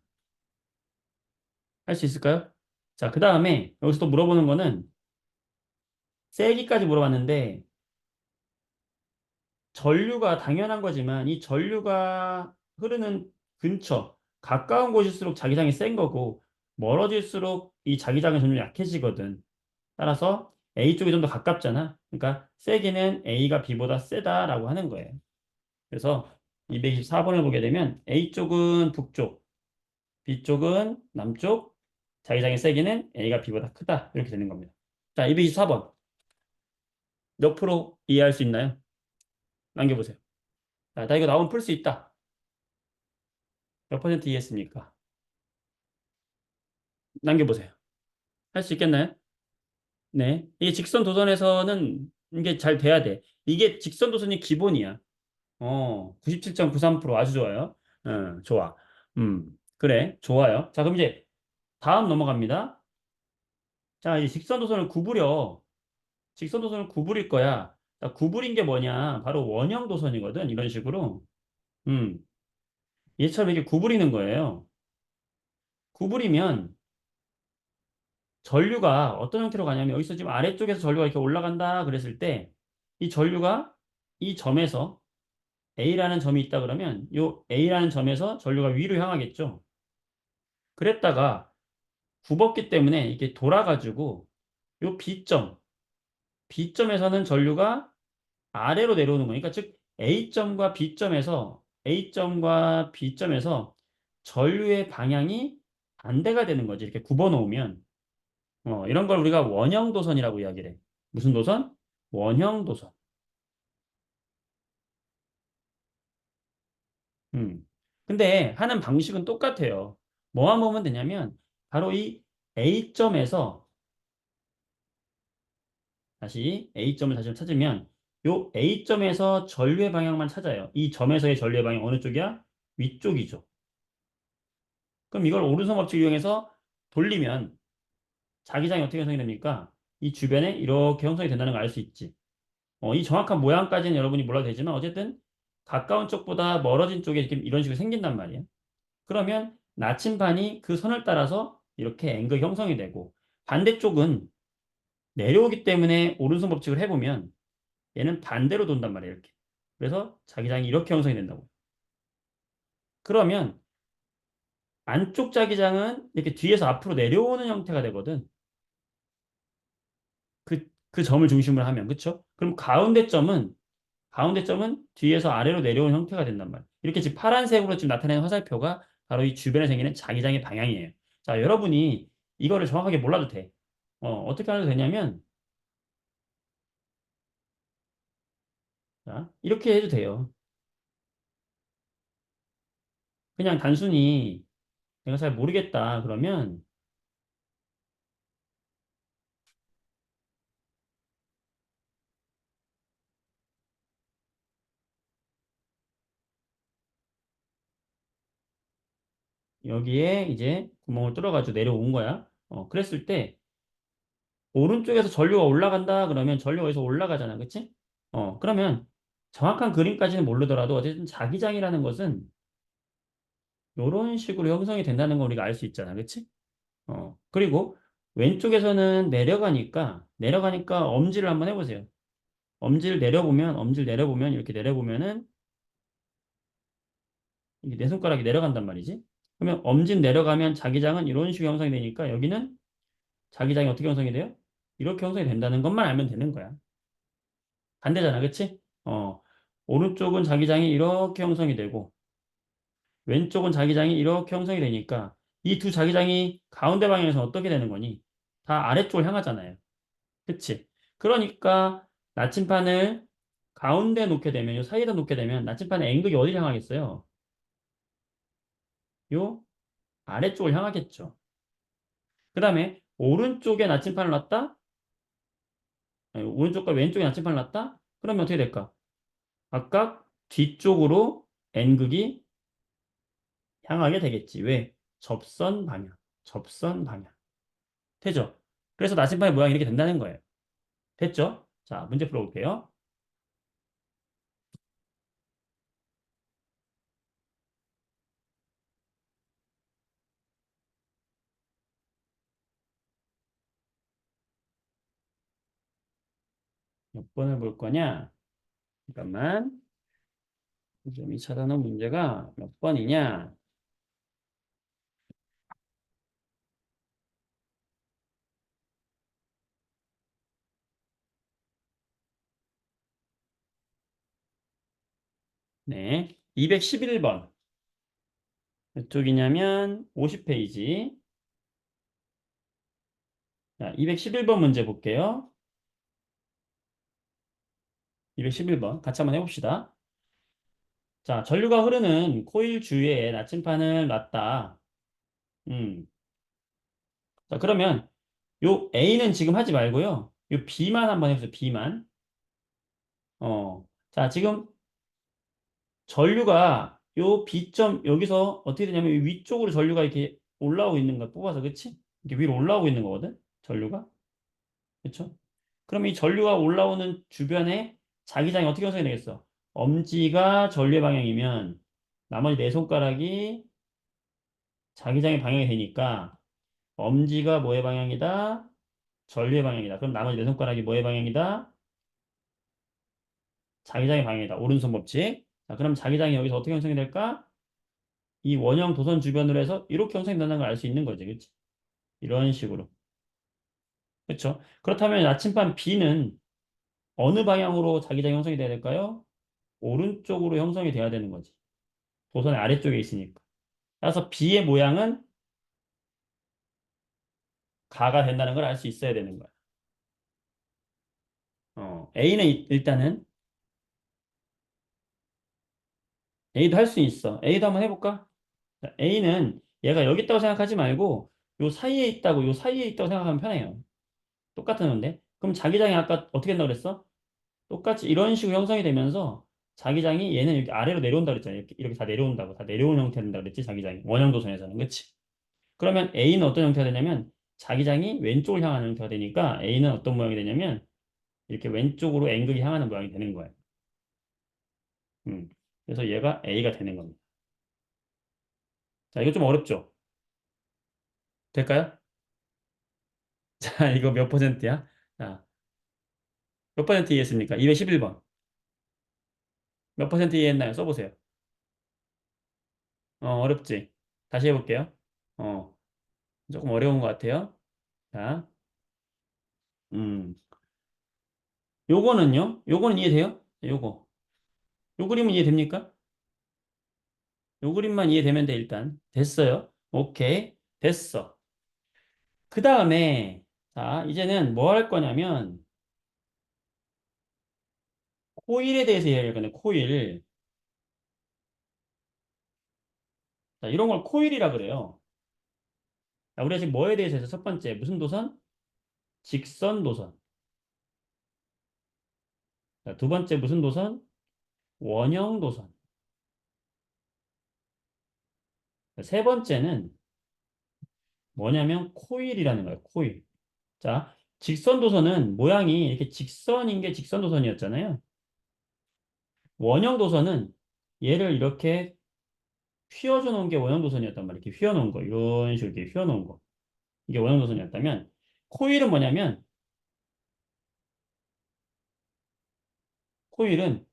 할 수 있을까요? 자, 그 다음에 여기서 또 물어보는 거는 세기까지 물어봤는데 전류가 당연한 거지만 이 전류가 흐르는 근처, 가까운 곳일수록 자기장이 센 거고 멀어질수록 이 자기장은 점점 약해지거든. 따라서 A 쪽이 좀 더 가깝잖아. 그러니까 세기는 A가 B보다 세다라고 하는 거예요. 그래서 224번을 보게 되면 A 쪽은 북쪽, B 쪽은 남쪽, 자기장의 세기는 A가 B보다 크다. 이렇게 되는 겁니다. 자, 224번. 몇 프로 이해할 수 있나요? 남겨보세요. 자, 나 이거 나오면 풀 수 있다. 몇 퍼센트 이해했습니까? 남겨보세요. 할 수 있겠나요? 네. 이게 직선 도선에서는 이게 잘 돼야 돼. 이게 직선 도선이 기본이야. 97.93% 아주 좋아요. 좋아. 그래. 좋아요. 자, 그럼 이제 다음 넘어갑니다. 자, 이제 직선 도선을 구부려. 직선 도선을 구부릴 거야. 자, 구부린 게 뭐냐? 바로 원형 도선이거든. 이런 식으로. 음, 얘처럼 이렇게 구부리는 거예요. 구부리면 전류가 어떤 형태로 가냐면 여기서 지금 아래쪽에서 전류가 이렇게 올라간다 그랬을 때 이 전류가 이 점에서 A라는 점이 있다 그러면 이 A라는 점에서 전류가 위로 향하겠죠. 그랬다가 굽었기 때문에 이게 돌아가지고 이 B점에서는 전류가 아래로 내려오는 거니까 즉 A점과 B점에서 전류의 방향이 반대가 되는 거지. 이렇게 굽어 놓으면 이런 걸 우리가 원형 도선이라고 이야기를 해. 무슨 도선? 원형 도선. 음. 근데 하는 방식은 똑같아요. 뭐만 보면 되냐면 바로 이 A점에서 다시 A점을 다시 찾으면 요 A점에서 전류의 방향만 찾아요. 이 점에서의 전류의 방향 어느 쪽이야? 위쪽이죠. 그럼 이걸 오른손 법칙 이용해서 돌리면 자기장이 어떻게 형성이 됩니까? 이 주변에 이렇게 형성이 된다는 걸 알 수 있지. 이 정확한 모양까지는 여러분이 몰라도 되지만 어쨌든 가까운 쪽보다 멀어진 쪽에 이렇게 이런 식으로 생긴단 말이에요. 그러면 나침반이 그 선을 따라서 이렇게 앵글 형성이 되고 반대쪽은 내려오기 때문에 오른손 법칙을 해보면 얘는 반대로 돈단 말이에요. 이렇게. 그래서 자기장이 이렇게 형성이 된다고. 그러면 안쪽 자기장은 이렇게 뒤에서 앞으로 내려오는 형태가 되거든. 그 점을 중심으로 하면. 그쵸? 그럼 가운데 점은 뒤에서 아래로 내려오는 형태가 된단 말이에요. 이렇게 지금 파란색으로 지금 나타내는 화살표가 바로 이 주변에 생기는 자기장의 방향이에요. 자, 여러분이 이거를 정확하게 몰라도 돼. 어떻게 하면 되냐면, 자, 이렇게 해도 돼요. 그냥 단순히 내가 잘 모르겠다. 그러면 여기에 이제 구멍을 뚫어가지고 내려온 거야. 그랬을 때 오른쪽에서 전류가 올라간다. 그러면 전류가 여기서 올라가잖아. 그치? 그러면 정확한 그림까지는 모르더라도 어쨌든 자기장이라는 것은 이런 식으로 형성이 된다는 걸 우리가 알 수 있잖아. 그치? 그리고 왼쪽에서는 내려가니까 엄지를 한번 해보세요. 엄지를 내려보면 이렇게 내려보면은 이게 내 손가락이 내려간단 말이지. 그러면 엄지 내려가면 자기장은 이런 식으로 형성이 되니까 여기는 자기장이 어떻게 형성이 돼요? 이렇게 형성이 된다는 것만 알면 되는 거야. 반대잖아. 그치? 오른쪽은 자기장이 이렇게 형성이 되고 왼쪽은 자기장이 이렇게 형성이 되니까 이 두 자기장이 가운데 방향에서 어떻게 되는 거니? 다 아래쪽을 향하잖아요. 그치? 그러니까 나침판을 가운데 놓게 되면, 요 사이에다 놓게 되면 나침판의 앵글이 어디를 향하겠어요? 요 아래쪽을 향하겠죠. 그 다음에 오른쪽에 나침판을 놨다? 아니, 오른쪽과 왼쪽에 나침반을 놨다? 그러면 어떻게 될까? 각각 뒤쪽으로 N극이 향하게 되겠지. 왜? 접선 방향. 접선 방향. 되죠? 그래서 나침반의 모양이 이렇게 된다는 거예요. 됐죠? 자, 문제 풀어볼게요. 몇 번을 볼 거냐? 잠깐만. 좀 이 찾아놓은 문제가 몇 번이냐? 네. 211번. 몇 쪽이냐면 50페이지. 자, 211번 문제 볼게요. 211번. 같이 한번 해봅시다. 자, 전류가 흐르는 코일 주위에 나침판을 놨다. 음. 자, 그러면 요 A는 지금 하지 말고요. 요 B만 한번 해보세요. B만. 자, 지금 전류가 요 B점 여기서 어떻게 되냐면 이 위쪽으로 전류가 이렇게 올라오고 있는 거야. 뽑아서 그치? 이렇게 위로 올라오고 있는 거거든. 전류가. 그쵸? 그럼 이 전류가 올라오는 주변에 자기장이 어떻게 형성이 되겠어? 엄지가 전류의 방향이면 나머지 네 손가락이 자기장의 방향이 되니까 엄지가 뭐의 방향이다? 전류의 방향이다. 그럼 나머지 네 손가락이 뭐의 방향이다? 자기장의 방향이다. 오른손 법칙. 자, 그럼 자기장이 여기서 어떻게 형성이 될까? 이 원형 도선 주변으로 해서 이렇게 형성이 된다는 걸 알 수 있는 거지. 그치? 이런 식으로. 그렇죠? 그렇다면 나침반 B는 어느 방향으로 자기장이 형성이 돼야 될까요? 오른쪽으로 형성이 돼야 되는 거지. 도선의 아래쪽에 있으니까. 따라서 B의 모양은 가가 된다는 걸 알 수 있어야 되는 거야. A는 일단은 A도 할 수 있어. A도 한번 해볼까? 자, A는 얘가 여기 있다고 생각하지 말고 요 사이에 있다고 요 사이에 있다고 생각하면 편해요. 똑같은 건데. 그럼 자기장이 아까 어떻게 된다고 그랬어? 똑같이 이런 식으로 형성이 되면서 자기장이 얘는 여기 아래로 내려온다 그랬잖아요. 이렇게 다 내려온다고. 다 내려오는 형태 된다 그랬지, 자기장이. 원형 도선에서는. 그치? 그러면 A는 어떤 형태가 되냐면 자기장이 왼쪽을 향하는 형태가 되니까 A는 어떤 모양이 되냐면 이렇게 왼쪽으로 N극이 향하는 모양이 되는 거예요. 음. 그래서 얘가 A가 되는 겁니다. 자, 이거 좀 어렵죠? 될까요? 자, 이거 몇 퍼센트야? 자, 몇 퍼센트 이해했습니까? 211번. 몇 퍼센트 이해했나요? 써보세요. 어렵지? 다시 해볼게요. 어, 조금 어려운 것 같아요. 자, 음, 요거는요? 요거는 이해돼요? 요거. 요 그림은 이해됩니까? 요 그림만 이해되면 돼, 일단. 됐어요. 오케이. 됐어. 그 다음에, 자, 이제는 뭐 할 거냐면, 코일에 대해서 이야기할 건데, 코일. 자, 이런 걸 코일이라 그래요. 자, 우리가 지금 뭐에 대해서 해서 첫 번째, 무슨 도선? 직선 도선. 자, 두 번째, 무슨 도선? 원형 도선. 자, 세 번째는 뭐냐면, 코일이라는 거예요, 코일. 자, 직선 도선은 모양이 이렇게 직선인 게 직선 도선이었잖아요. 원형 도선은 얘를 이렇게 휘어져 놓은 게 원형 도선이었단 말이에요. 이렇게 휘어 놓은 거. 이런 식으로 이렇게 휘어 놓은 거. 이게 원형 도선이었다면, 코일은 뭐냐면, 코일은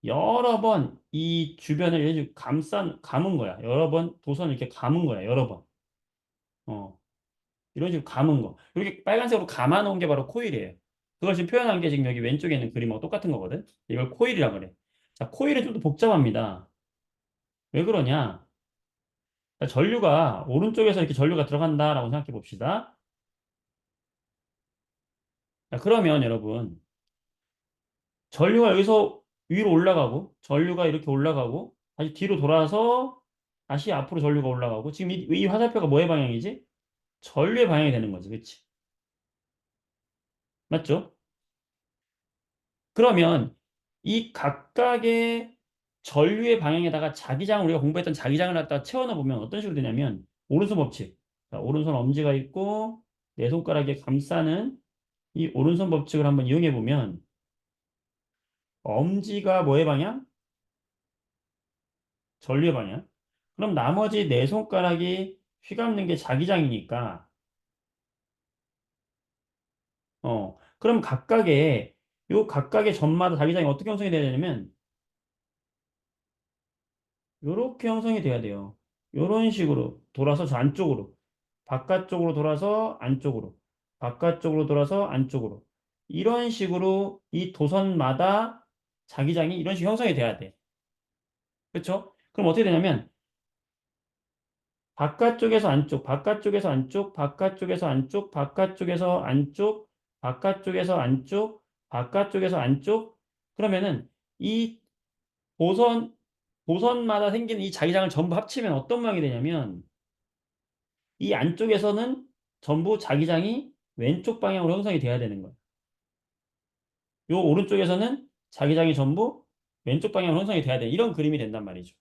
여러 번 이 주변을 이런 식으로 감은 거야. 여러 번 도선을 이렇게 감은 거야. 여러 번. 어, 이런 식으로 감은 거. 이렇게 빨간색으로 감아 놓은 게 바로 코일이에요. 그걸 지금 표현한 게 지금 여기 왼쪽에 있는 그림하고 똑같은 거거든. 이걸 코일이라 그래. 자, 코일은 좀 더 복잡합니다. 왜 그러냐? 자, 전류가 오른쪽에서 이렇게 전류가 들어간다라고 생각해 봅시다. 자, 그러면 여러분, 전류가 여기서 위로 올라가고, 전류가 이렇게 올라가고, 다시 뒤로 돌아서 다시 앞으로 전류가 올라가고, 지금 이 화살표가 뭐의 방향이지? 전류의 방향이 되는 거지, 그치? 맞죠? 그러면 이 각각의 전류의 방향에다가 자기장을 우리가 공부했던 자기장을 갖다가 채워넣어 보면 어떤 식으로 되냐면 오른손 법칙. 자, 오른손 엄지가 있고 내 손가락에 감싸는 이 오른손 법칙을 한번 이용해 보면 엄지가 뭐의 방향? 전류의 방향. 그럼 나머지 네 손가락이 휘감는 게 자기장이니까 그럼 각각의 점마다 자기장이 어떻게 형성이 돼야 되냐면 요렇게 형성이 돼야 돼요. 요런 식으로 돌아서 저 안쪽으로 바깥쪽으로 돌아서 안쪽으로 바깥쪽으로 돌아서 안쪽으로 이런 식으로 이 도선마다 자기장이 이런 식으로 형성이 돼야 돼. 그렇죠? 그럼 어떻게 되냐면 바깥쪽에서 안쪽, 바깥쪽에서 안쪽, 바깥쪽에서 안쪽, 바깥쪽에서 안쪽, 바깥쪽에서 안쪽, 바깥쪽에서 안쪽. 그러면은 이 보선, 보선마다 생기는 이 자기장을 전부 합치면 어떤 모양이 되냐면 이 안쪽에서는 전부 자기장이 왼쪽 방향으로 형성이 돼야 되는 거예요. 요 오른쪽에서는 자기장이 전부 왼쪽 방향으로 형성이 돼야 돼. 이런 그림이 된단 말이죠.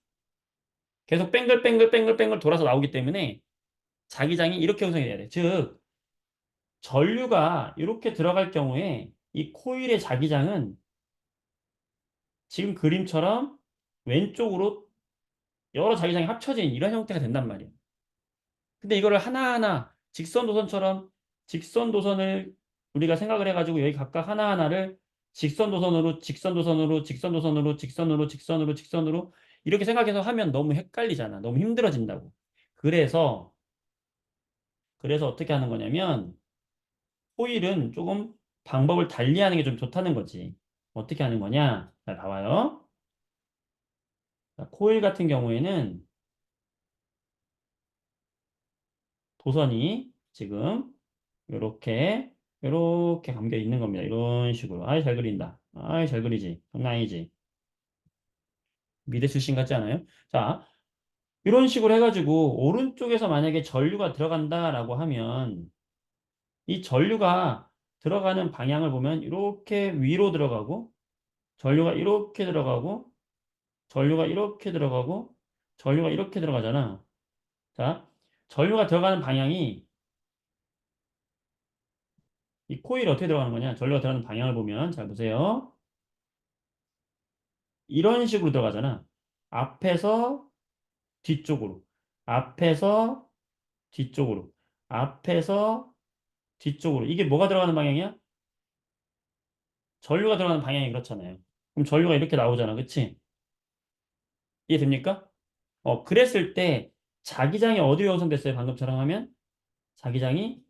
계속 뱅글뱅글뱅글뱅글 돌아서 나오기 때문에 자기장이 이렇게 형성이 돼야 돼. 즉, 전류가 이렇게 들어갈 경우에 이 코일의 자기장은 지금 그림처럼 왼쪽으로 여러 자기장이 합쳐진 이런 형태가 된단 말이에요. 근데 이거를 하나하나 직선 도선처럼 직선 도선을 우리가 생각을 해가지고 여기 각각 하나하나를 직선 도선으로 직선 도선으로 직선 도선으로 직선으로 직선으로 직선으로 이렇게 생각해서 하면 너무 헷갈리잖아. 너무 힘들어진다고. 그래서 어떻게 하는 거냐면 코일은 조금 방법을 달리 하는 게 좀 좋다는 거지. 어떻게 하는 거냐? 자, 봐봐요. 자, 코일 같은 경우에는 도선이 지금 요렇게 감겨 있는 겁니다. 이런 식으로. 아이, 잘 그린다. 아이, 잘 그리지. 장난 아니지. 미대 출신 같지 않아요? 자, 이런 식으로 해가지고 오른쪽에서 만약에 전류가 들어간다라고 하면 이 전류가 들어가는 방향을 보면 이렇게 위로 들어가고 전류가 이렇게 들어가고 전류가 이렇게 들어가고 전류가 이렇게 들어가잖아. 자, 전류가 들어가는 방향이 이 코일이 어떻게 들어가는 거냐? 전류가 들어가는 방향을 보면 잘 보세요. 이런 식으로 들어가잖아. 앞에서 뒤쪽으로, 앞에서 뒤쪽으로, 앞에서 뒤쪽으로. 이게 뭐가 들어가는 방향이야? 전류가 들어가는 방향이 그렇잖아요. 그럼 전류가 이렇게 나오잖아. 그치? 이해됩니까? 그랬을 때 자기장이 어디로 형성됐어요? 방금처럼 하면? 자기장이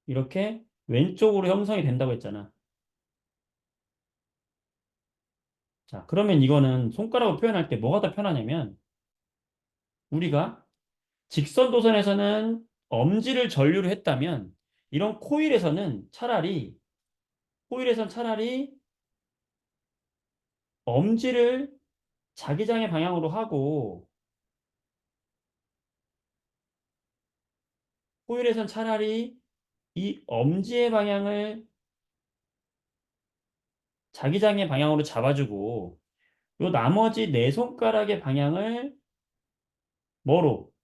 이렇게 왼쪽으로 형성이 된다고 했잖아. 자, 그러면 이거는 손가락으로 표현할 때 뭐가 더 편하냐면 우리가 직선 도선에서는 엄지를 전류로 했다면 이런 코일에선 차라리 엄지를 자기장의 방향으로 하고 코일에선 차라리 이 엄지의 방향을 자기장의 방향으로 잡아주고 요 나머지 네 손가락의 방향을 뭐로?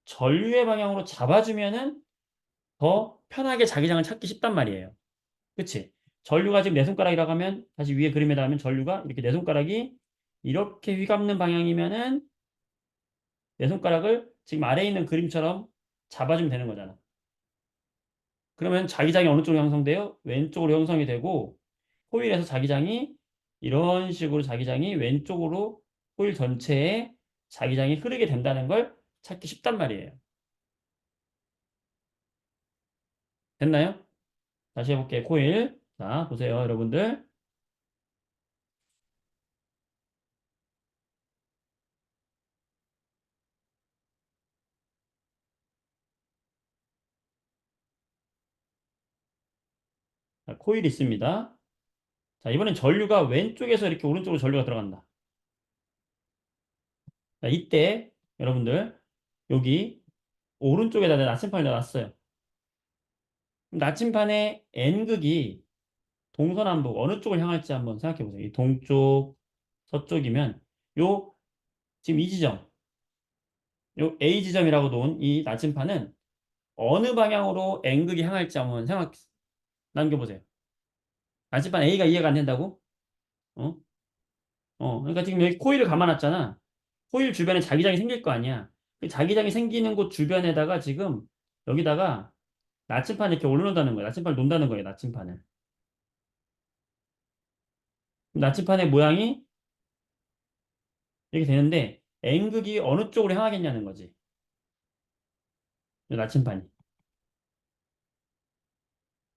전류의 방향으로 잡아주면은 더 편하게 자기장을 찾기 쉽단 말이에요. 그치? 전류가 지금 네 손가락이라고 하면 다시 위에 그림에다 하면 전류가 이렇게 네 손가락이 이렇게 휘감는 방향이면은 내 손가락을 지금 아래에 있는 그림처럼 잡아주면 되는 거잖아. 그러면 자기장이 어느 쪽으로 형성돼요? 왼쪽으로 형성이 되고 코일에서 자기장이 이런 식으로 자기장이 왼쪽으로 코일 전체에 자기장이 흐르게 된다는 걸 찾기 쉽단 말이에요. 됐나요? 다시 해볼게요. 코일. 자, 보세요, 여러분들. 자, 코일이 있습니다. 자, 이번엔 전류가 왼쪽에서 이렇게 오른쪽으로 전류가 들어간다. 자, 이때 여러분들 여기 오른쪽에다 내가 나침판을 놨어요. 그럼 나침판의 N극이 동서남북 어느 쪽을 향할지 한번 생각해 보세요. 이 동쪽, 서쪽이면 요 지금 이 지점, 요 A 지점이라고 놓은 이 나침판은 어느 방향으로 N극이 향할지 한번 생각 남겨보세요. 나침반 A가 이해가 안 된다고? 어? 그러니까 지금 여기 코일을 감아놨잖아. 코일 주변에 자기장이 생길 거 아니야. 그 자기장이 생기는 곳 주변에다가 지금 여기다가 나침판 이렇게 올려놓는다는 거야. 나침판을 놓는다는 거예요. 나침판을. 나침판의 모양이 이렇게 되는데 N극이 어느 쪽으로 향하겠냐는 거지. 이 나침판이.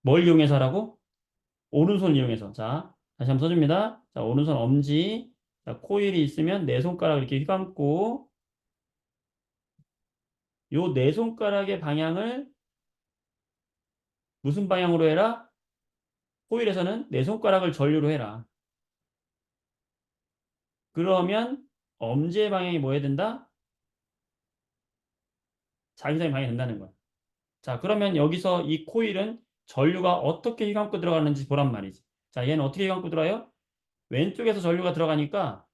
뭘 이용해서 하라고? 오른손 이용해서. 자, 다시 한번 써줍니다. 자, 오른손 엄지. 자, 코일이 있으면 네 손가락을 이렇게 휘감고 요 네 손가락의 방향을 무슨 방향으로 해라? 코일에서는 네 손가락을 전류로 해라. 그러면 엄지의 방향이 뭐 해야 된다? 자기장의 방향이 된다는 거야. 자, 그러면 여기서 이 코일은 전류가 어떻게 휘감고 들어가는지 보란 말이지. 자, 얘는 어떻게 휘감고 들어가요? 왼쪽에서 전류가 들어가니까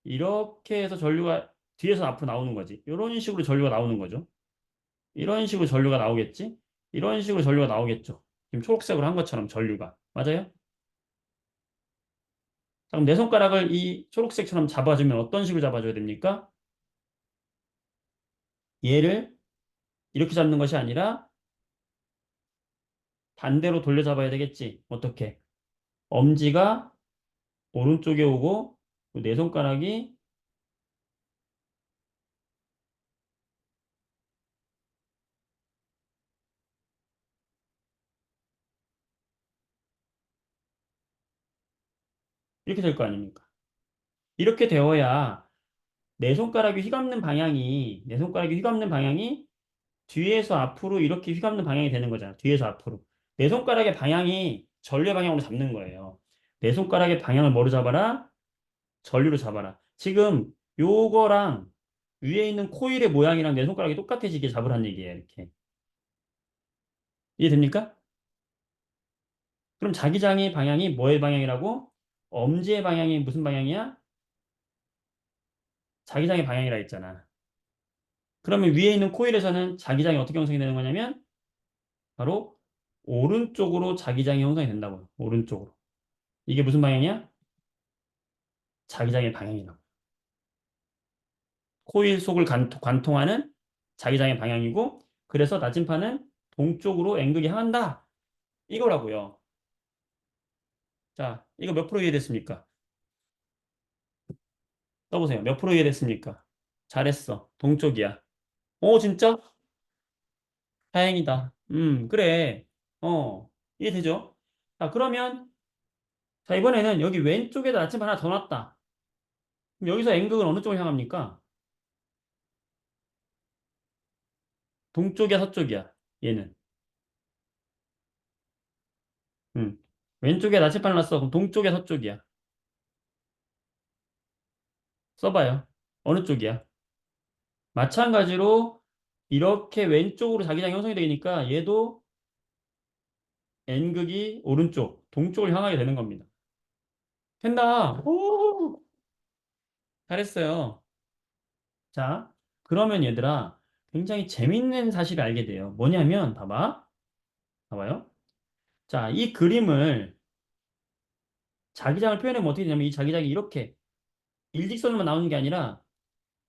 이렇게 해서 전류가 뒤에서 앞으로 나오는 거지. 이런 식으로 전류가 나오는 거죠. 이런 식으로 전류가 나오겠지? 이런 식으로 전류가 나오겠죠. 지금 초록색으로 한 것처럼 전류가. 맞아요? 자, 그럼 내 손가락을 이 초록색처럼 잡아주면 어떤 식으로 잡아줘야 됩니까? 얘를 이렇게 잡는 것이 아니라 반대로 돌려 잡아야 되겠지. 어떻게? 엄지가 오른쪽에 오고 내 손가락이 이렇게 될 거 아닙니까? 이렇게 되어야 내 손가락이 휘감는 방향이 뒤에서 앞으로 이렇게 휘감는 방향이 되는 거잖아. 뒤에서 앞으로. 내 손가락의 방향이 전류 방향으로 잡는 거예요. 내 손가락의 방향을 뭐로 잡아라? 전류로 잡아라. 지금 요거랑 위에 있는 코일의 모양이랑 내 손가락이 똑같아지게 잡으란 얘기예요. 이렇게. 이해됩니까? 그럼 자기장의 방향이 뭐의 방향이라고? 엄지의 방향이 무슨 방향이야? 자기장의 방향이라 했잖아. 그러면 위에 있는 코일에서는 자기장이 어떻게 형성이 되는 거냐면 바로 오른쪽으로 자기장이 형성이 된다고요. 오른쪽으로. 이게 무슨 방향이야? 자기장의 방향이라고. 코일 속을 관통하는 자기장의 방향이고 그래서 나침판은 동쪽으로 N극이 향한다. 이거라고요. 자, 이거 몇 프로 이해됐습니까? 써보세요. 몇 프로 이해됐습니까? 잘했어. 동쪽이야. 오, 진짜? 다행이다. 그래. 이해되죠? 자, 그러면, 자, 이번에는 여기 왼쪽에다 나침반 하나 더 놨다. 그럼 여기서 N극은 어느 쪽을 향합니까? 동쪽이야, 서쪽이야? 얘는. 음. 왼쪽에 나침반을 놨어. 그럼 동쪽이야, 서쪽이야? 써봐요. 어느 쪽이야? 마찬가지로, 이렇게 왼쪽으로 자기장이 형성이 되니까 얘도 N극이 오른쪽, 동쪽을 향하게 되는 겁니다. 된다. 오, 잘했어요. 자, 그러면 얘들아, 굉장히 재밌는 사실을 알게 돼요. 뭐냐면, 봐봐. 봐봐요. 자, 이 그림을 자기장을 표현하면 어떻게 되냐면, 이 자기장이 이렇게 일직선으로만 나오는 게 아니라,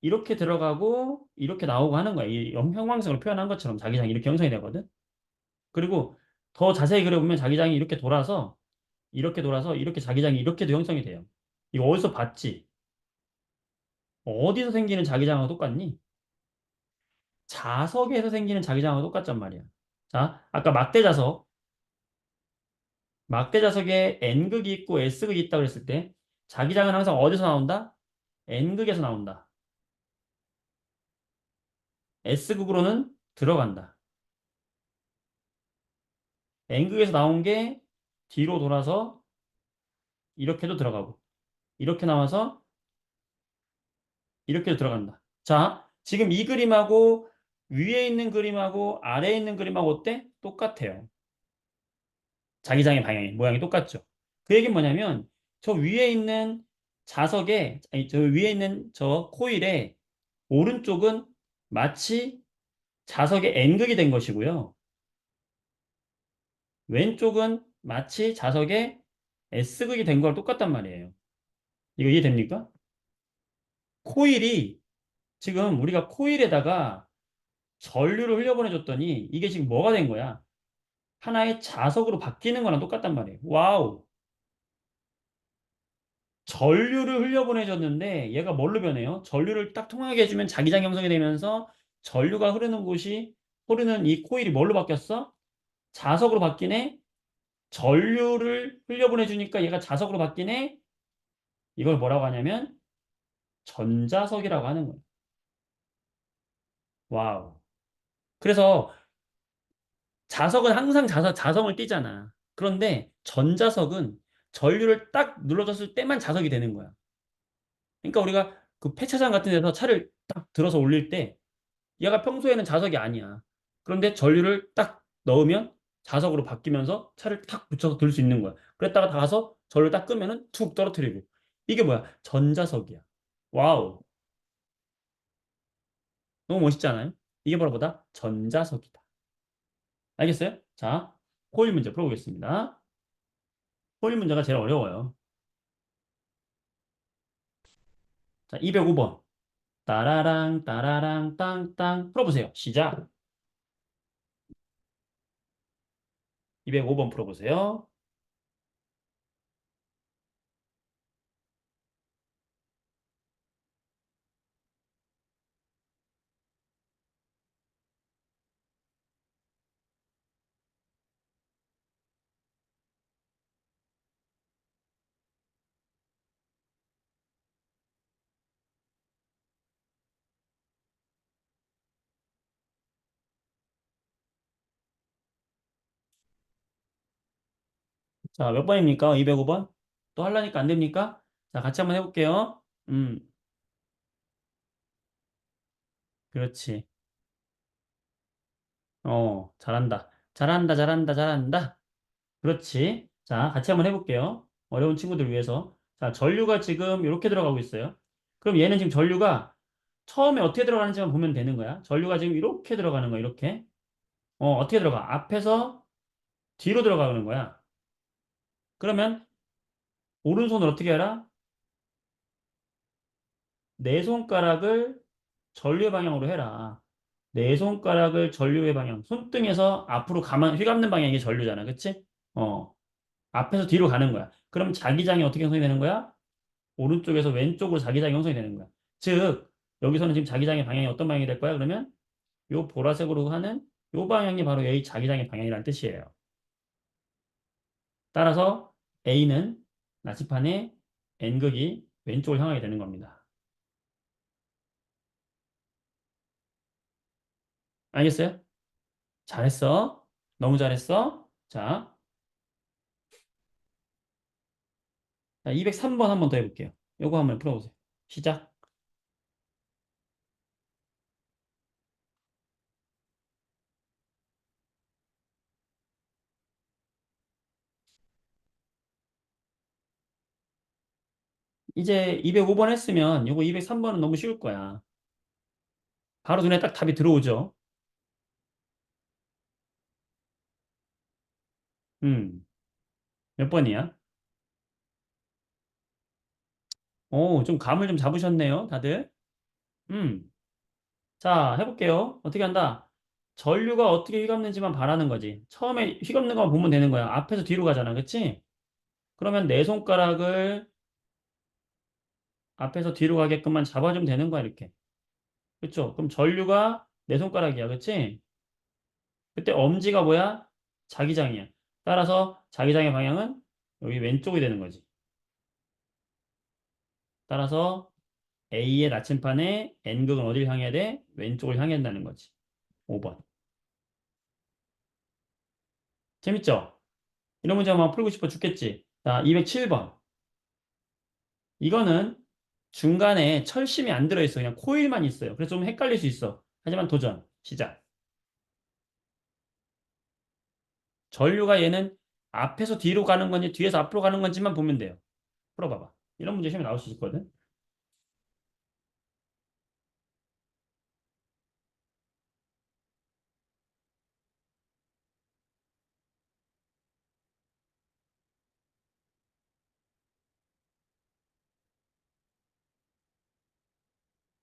이렇게 들어가고, 이렇게 나오고 하는 거야. 이 형광색으로 표현한 것처럼 자기장이 이렇게 형성이 되거든. 그리고 더 자세히 그려보면 자기장이 이렇게 돌아서, 이렇게 자기장이 이렇게도 형성이 돼요. 이거 어디서 봤지? 어디서 생기는 자기장하고 똑같니? 자석에서 생기는 자기장하고 똑같단 말이야. 자, 아까 막대 자석에 N극이 있고 S극이 있다고 그랬을 때 자기장은 항상 어디서 나온다? N극에서 나온다. S극으로는 들어간다. N극에서 나온 게 뒤로 돌아서 이렇게도 들어가고 이렇게 나와서 이렇게도 들어간다. 자, 지금 이 그림하고 위에 있는 그림하고 아래에 있는 그림하고 어때? 똑같아요. 자기장의 방향이, 모양이 똑같죠. 그 얘기는 뭐냐면, 저 위에 있는 자석에, 아니, 저 위에 있는 저 코일의 오른쪽은 마치 자석의 N극이 된 것이고요. 왼쪽은 마치 자석의 S극이 된 거랑 똑같단 말이에요. 이거 이해됩니까? 코일이, 지금 우리가 코일에다가 전류를 흘려보내줬더니 이게 지금 뭐가 된 거야? 하나의 자석으로 바뀌는 거랑 똑같단 말이에요. 와우. 전류를 흘려보내줬는데 얘가 뭘로 변해요? 전류를 딱 통하게 해주면 자기장 형성이 되면서 전류가 흐르는 곳이 흐르는 이 코일이 뭘로 바뀌었어? 자석으로 바뀌네? 전류를 흘려보내주니까 얘가 자석으로 바뀌네? 이걸 뭐라고 하냐면 전자석이라고 하는 거예요. 와우. 그래서 자석은 항상 자성을 띠잖아. 그런데 전자석은 전류를 딱 눌러줬을 때만 자석이 되는 거야. 그러니까 우리가 그 폐차장 같은 데서 차를 딱 들어서 올릴 때 얘가 평소에는 자석이 아니야. 그런데 전류를 딱 넣으면 자석으로 바뀌면서 차를 탁 붙여서 들 수 있는 거야. 그랬다가 다 가서 전류를 딱 끄면은 툭 떨어뜨리고. 이게 뭐야? 전자석이야. 와우. 너무 멋있지 않아요? 이게 바로 뭐다? 전자석이다. 알겠어요? 자, 코일 문제 풀어보겠습니다. 코일 문제가 제일 어려워요. 자, 205번. 따라랑, 따라랑, 땅땅. 풀어보세요. 시작. 205번 풀어보세요. 자, 몇 번입니까? 205번? 또 하려니까 안 됩니까? 자, 같이 한번 해볼게요. 음, 그렇지. 잘한다. 잘한다, 잘한다, 잘한다. 그렇지. 자, 같이 한번 해볼게요. 어려운 친구들 위해서. 자, 전류가 지금 이렇게 들어가고 있어요. 그럼 얘는 지금 전류가 처음에 어떻게 들어가는지만 보면 되는 거야. 전류가 지금 이렇게 들어가는 거야, 이렇게. 어떻게 들어가? 앞에서 뒤로 들어가는 거야. 그러면 오른손을 어떻게 해라? 네 손가락을 전류의 방향으로 해라. 네 손가락을 전류의 방향. 손등에서 앞으로 가만, 휘감는 방향이 이게 전류잖아. 그치? 어. 앞에서 뒤로 가는 거야. 그럼 자기장이 어떻게 형성이 되는 거야? 오른쪽에서 왼쪽으로 자기장이 형성이 되는 거야. 즉, 여기서는 지금 자기장의 방향이 어떤 방향이 될 거야? 그러면 요 보라색으로 하는 요 방향이 바로 이 자기장의 방향이라는 뜻이에요. 따라서 A는 나치판의 N극이 왼쪽을 향하게 되는 겁니다. 알겠어요? 잘했어. 너무 잘했어. 자, 203번 한번 더 해볼게요. 요거 한번 풀어보세요. 시작. 이제 205번 했으면 요거 203번은 너무 쉬울 거야. 바로 눈에 딱 답이 들어오죠. 음, 몇 번이야? 좀 감을 좀 잡으셨네요, 다들. 음, 자, 해볼게요. 어떻게 한다? 전류가 어떻게 휘감는지만 바라는 거지. 처음에 휘감는 것만 보면 되는 거야. 앞에서 뒤로 가잖아, 그치? 그러면 내 손가락을 앞에서 뒤로 가게끔만 잡아주면 되는 거야, 이렇게. 그쵸? 그럼 전류가 내 손가락이야, 그치? 그때 엄지가 뭐야? 자기장이야. 따라서 자기장의 방향은 여기 왼쪽이 되는 거지. 따라서 A의 나침판에 N극은 어디를 향해야 돼? 왼쪽을 향해야 한다는 거지. 5번. 재밌죠? 이런 문제 한번 풀고 싶어 죽겠지? 자, 207번. 이거는 중간에 철심이 안 들어있어. 그냥 코일만 있어요. 그래서 좀 헷갈릴 수 있어. 하지만 도전. 시작. 전류가 얘는 앞에서 뒤로 가는 건지 뒤에서 앞으로 가는 건지만 보면 돼요. 풀어봐봐. 이런 문제 시험에 나올 수 있거든.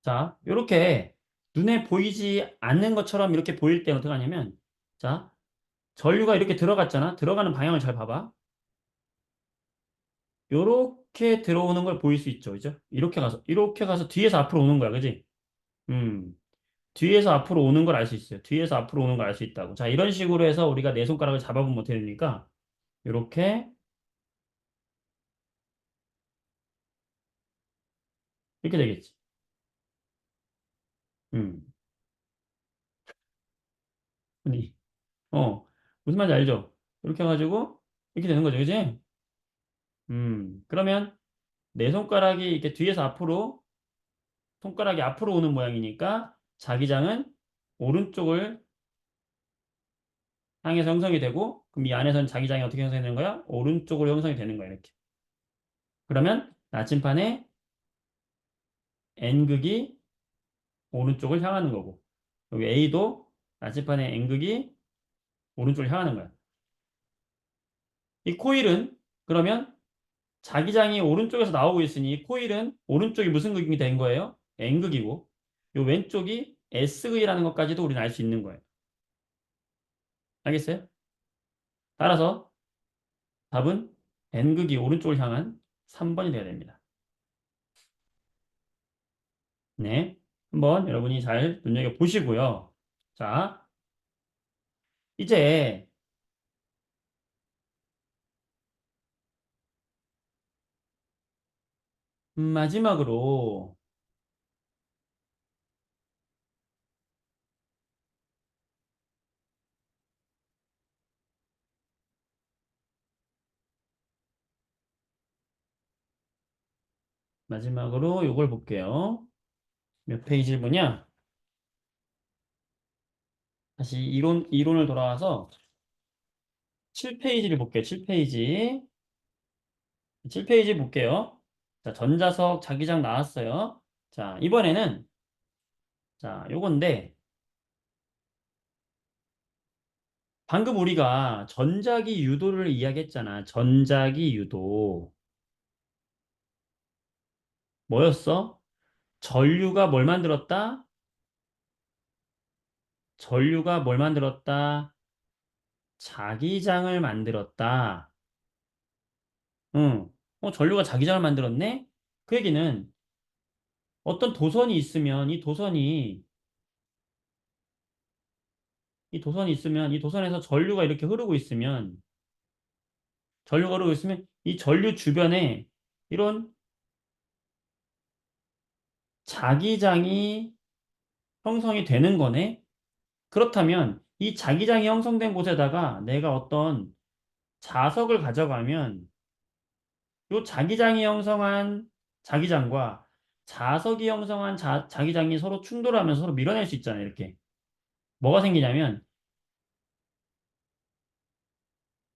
자, 이렇게 눈에 보이지 않는 것처럼 이렇게 보일 때 어떻게 하냐면, 자, 전류가 이렇게 들어갔잖아. 들어가는 방향을 잘 봐봐. 요렇게 들어오는 걸 보일 수 있죠. 그죠? 이렇게 가서 뒤에서 앞으로 오는 거야. 그지? 음, 뒤에서 앞으로 오는 걸 알 수 있어요. 뒤에서 앞으로 오는 걸 알 수 있다고. 자, 이런 식으로 해서 우리가 내 손가락을 잡아보면 어떻게 되니까, 요렇게, 이렇게 되겠지. 음, 아니, 무슨 말인지 알죠? 이렇게 해가지고, 이렇게 되는 거죠. 그지? 그러면 내 손가락이 이렇게 뒤에서 앞으로, 손가락이 앞으로 오는 모양이니까, 자기장은 오른쪽을 향해서 형성이 되고, 그럼 이 안에서는 자기장이 어떻게 형성이 되는 거야? 오른쪽으로 형성이 되는 거야, 이렇게. 그러면 나침판에 N극이 오른쪽을 향하는 거고, 여기 A도 나침판에 N극이 오른쪽을 향하는 거야. 이 코일은 그러면 자기장이 오른쪽에서 나오고 있으니 이 코일은 오른쪽이 무슨 극이 된 거예요? N극이고, 이 왼쪽이 S극이라는 것까지도 우리는 알 수 있는 거예요. 알겠어요? 따라서 답은 N극이 오른쪽을 향한 3번이 되어야 됩니다. 네. 한번 여러분이 잘 눈여겨보시고요. 자, 이제 마지막으로 요걸 볼게요. 몇 페이지를 보냐? 다시 이론을 돌아와서 7페이지를 볼게요. 7페이지. 7페이지 볼게요. 자, 전자석 자기장 나왔어요. 자, 이번에는 자, 요건데 방금 우리가 전자기 유도를 이야기했잖아. 전자기 유도. 뭐였어? 전류가 뭘 만들었다? 전류가 뭘 만들었다? 자기장을 만들었다. 응. 전류가 자기장을 만들었네? 그 얘기는 어떤 도선이 있으면 이 도선에서 전류가 흐르고 있으면 이 전류 주변에 이런 자기장이 형성이 되는 거네? 그렇다면 이 자기장이 형성된 곳에다가 내가 어떤 자석을 가져가면 이 자기장이 형성한 자기장과 자석이 형성한 자기장이 서로 충돌하면서 서로 밀어낼 수 있잖아요, 이렇게. 뭐가 생기냐면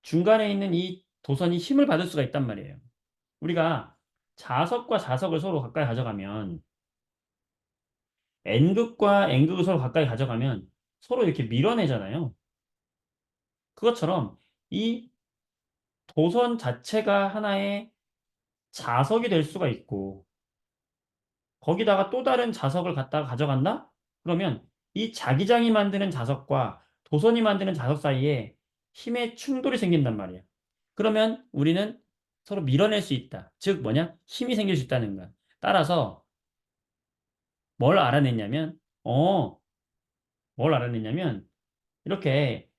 중간에 있는 이 도선이 힘을 받을 수가 있단 말이에요. 우리가 자석과 자석을 서로 가까이 가져가면 N극과 N극을 서로 가까이 가져가면 서로 이렇게 밀어내잖아요. 그것처럼 이 도선 자체가 하나의 자석이 될 수가 있고 거기다가 또 다른 자석을 갖다가 가져간다? 그러면 이 자기장이 만드는 자석과 도선이 만드는 자석 사이에 힘의 충돌이 생긴단 말이야. 그러면 우리는 서로 밀어낼 수 있다. 즉 뭐냐? 힘이 생길 수 있다는 거야. 따라서 뭘 알아냈냐면 뭘 알아냈냐면 이렇게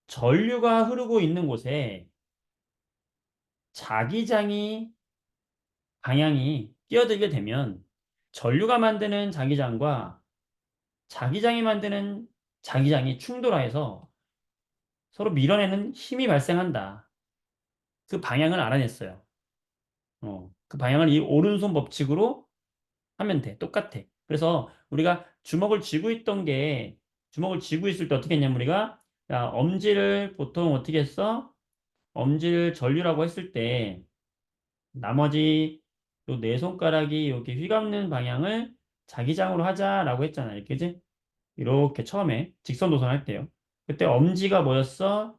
전류가 흐르고 있는 곳에 자기장이 방향이 끼어들게 되면 전류가 만드는 자기장과 자기장이 만드는 자기장이 충돌하여서 서로 밀어내는 힘이 발생한다. 그 방향을 알아냈어요. 그 방향을 이 오른손 법칙으로 하면 돼. 똑같아. 그래서 우리가 주먹을 쥐고 있을 때 어떻게 했냐면 우리가 야, 엄지를 보통 어떻게 했어? 엄지를 전류라고 했을 때 나머지 요 네 손가락이 이렇게 휘감는 방향을 자기장으로 하자라고 했잖아. 이렇게지? 이렇게 처음에 직선 도선 할 때요. 그때 엄지가 뭐였어?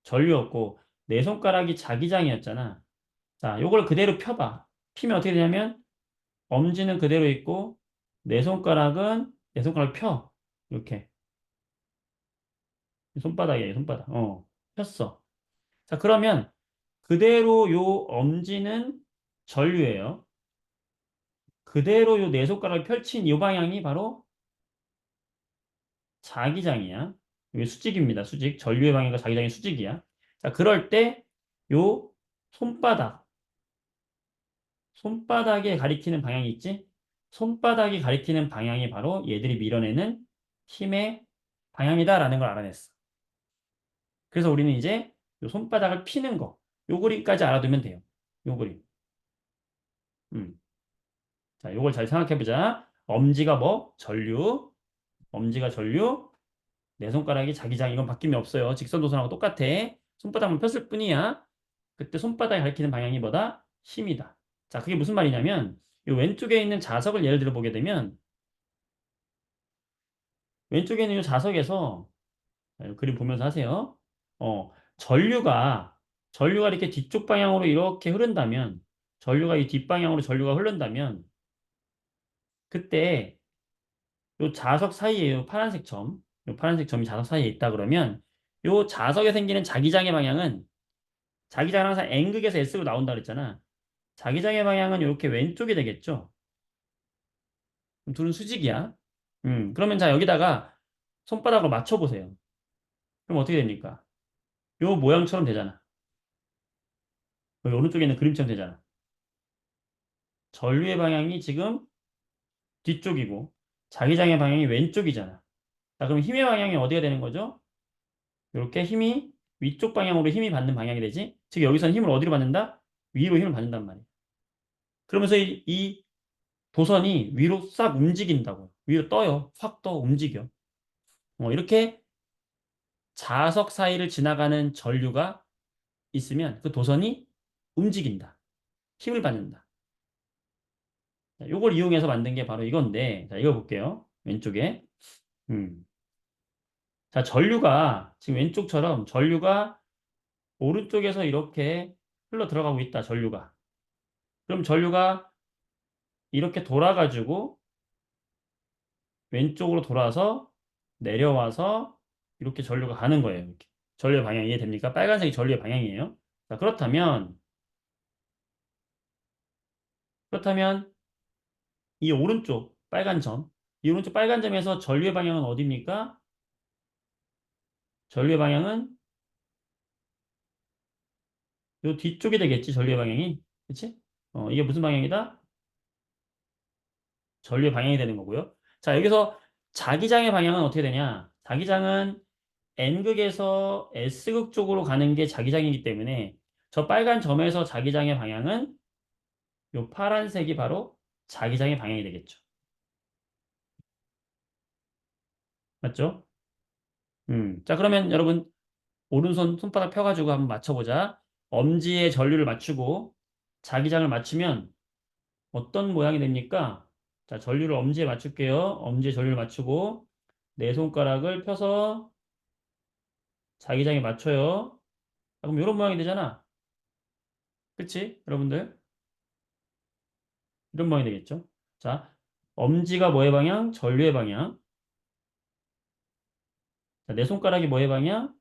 전류였고 네 손가락이 자기장이었잖아. 자, 요걸 그대로 펴봐. 피면 어떻게 되냐면 엄지는 그대로 있고 내 손가락 펴. 이렇게 손바닥이야, 손바닥. 폈어. 자, 그러면 그대로 요 엄지는 전류예요. 그대로 요 네 손가락을 펼친 이 방향이 바로 자기장이야. 이게 수직입니다. 수직. 전류의 방향과 자기장의 수직이야. 자, 그럴 때 요 손바닥, 손바닥에 가리키는 방향이 있지? 손바닥이 가리키는 방향이 바로 얘들이 밀어내는 힘의 방향이다라는 걸 알아냈어. 그래서 우리는 이제 요 손바닥을 피는 거, 요 그림까지 알아두면 돼요. 요 그림. 음. 자, 요걸 잘 생각해보자. 엄지가 뭐? 전류. 엄지가 전류. 내 손가락이 자기장. 이건 바뀜이 없어요. 직선도선하고 똑같아. 손바닥만 폈을 뿐이야. 그때 손바닥이 가리키는 방향이 뭐다? 힘이다. 자, 그게 무슨 말이냐면 이 왼쪽에 있는 자석을 예를 들어 보게 되면 왼쪽에 있는 이 자석에서 자, 이 그림 보면서 하세요. 전류가 이렇게 뒤쪽 방향으로 이렇게 흐른다면 전류가 이 뒷방향으로 전류가 흐른다면 그때 요 자석 사이에 요 파란색 점이 자석 사이에 있다 그러면 요 자석에 생기는 자기장의 방향은 자기장은 항상 N극에서 S로 나온다 그랬잖아. 자기장의 방향은 이렇게 왼쪽이 되겠죠. 그럼 둘은 수직이야. 그러면 자 여기다가 손바닥으로 맞춰보세요. 그럼 어떻게 됩니까? 요 모양처럼 되잖아. 여기 오른쪽에 있는 그림처럼 되잖아. 전류의 방향이 지금 뒤쪽이고 자기장의 방향이 왼쪽이잖아. 자, 그럼 힘의 방향이 어디가 되는 거죠? 이렇게 힘이 위쪽 방향으로 힘이 받는 방향이 되지. 즉 여기서는 힘을 어디로 받는다? 위로 힘을 받는단 말이야. 그러면서 이 도선이 위로 싹 움직인다고. 위로 떠요. 확 떠 움직여. 이렇게 자석 사이를 지나가는 전류가 있으면 그 도선이 움직인다. 힘을 받는다. 자, 요걸 이용해서 만든 게 바로 이건데, 자, 이거 볼게요. 왼쪽에. 음. 자, 지금 왼쪽처럼 전류가 오른쪽에서 이렇게 흘러 들어가고 있다, 전류가. 그럼 전류가 이렇게 돌아가지고 왼쪽으로 돌아서 내려와서 이렇게 전류가 가는 거예요. 이렇게. 전류의 방향 이해됩니까? 빨간색이 전류의 방향이에요. 자, 그렇다면 이 오른쪽 빨간 점, 이 오른쪽 빨간 점에서 전류의 방향은 어디입니까? 전류의 방향은 요 뒤쪽이 되겠지, 전류의 방향이. 그치? 이게 무슨 방향이다? 전류의 방향이 되는 거고요. 자, 여기서 자기장의 방향은 어떻게 되냐? 자기장은 N극에서 S극 쪽으로 가는 게 자기장이기 때문에 저 빨간 점에서 자기장의 방향은 요 파란색이 바로 자기장의 방향이 되겠죠. 맞죠? 자, 그러면 여러분 오른손 손바닥 펴가지고 한번 맞춰보자. 엄지에 전류를 맞추고 자기장을 맞추면 어떤 모양이 됩니까? 자, 전류를 엄지에 맞출게요. 엄지에 전류를 맞추고 네 손가락을 펴서 자기장에 맞춰요. 자, 그럼 이런 모양이 되잖아. 그치? 여러분들? 이런 모양이 되겠죠? 자, 엄지가 뭐의 방향? 전류의 방향. 자, 네 손가락이 뭐의 방향?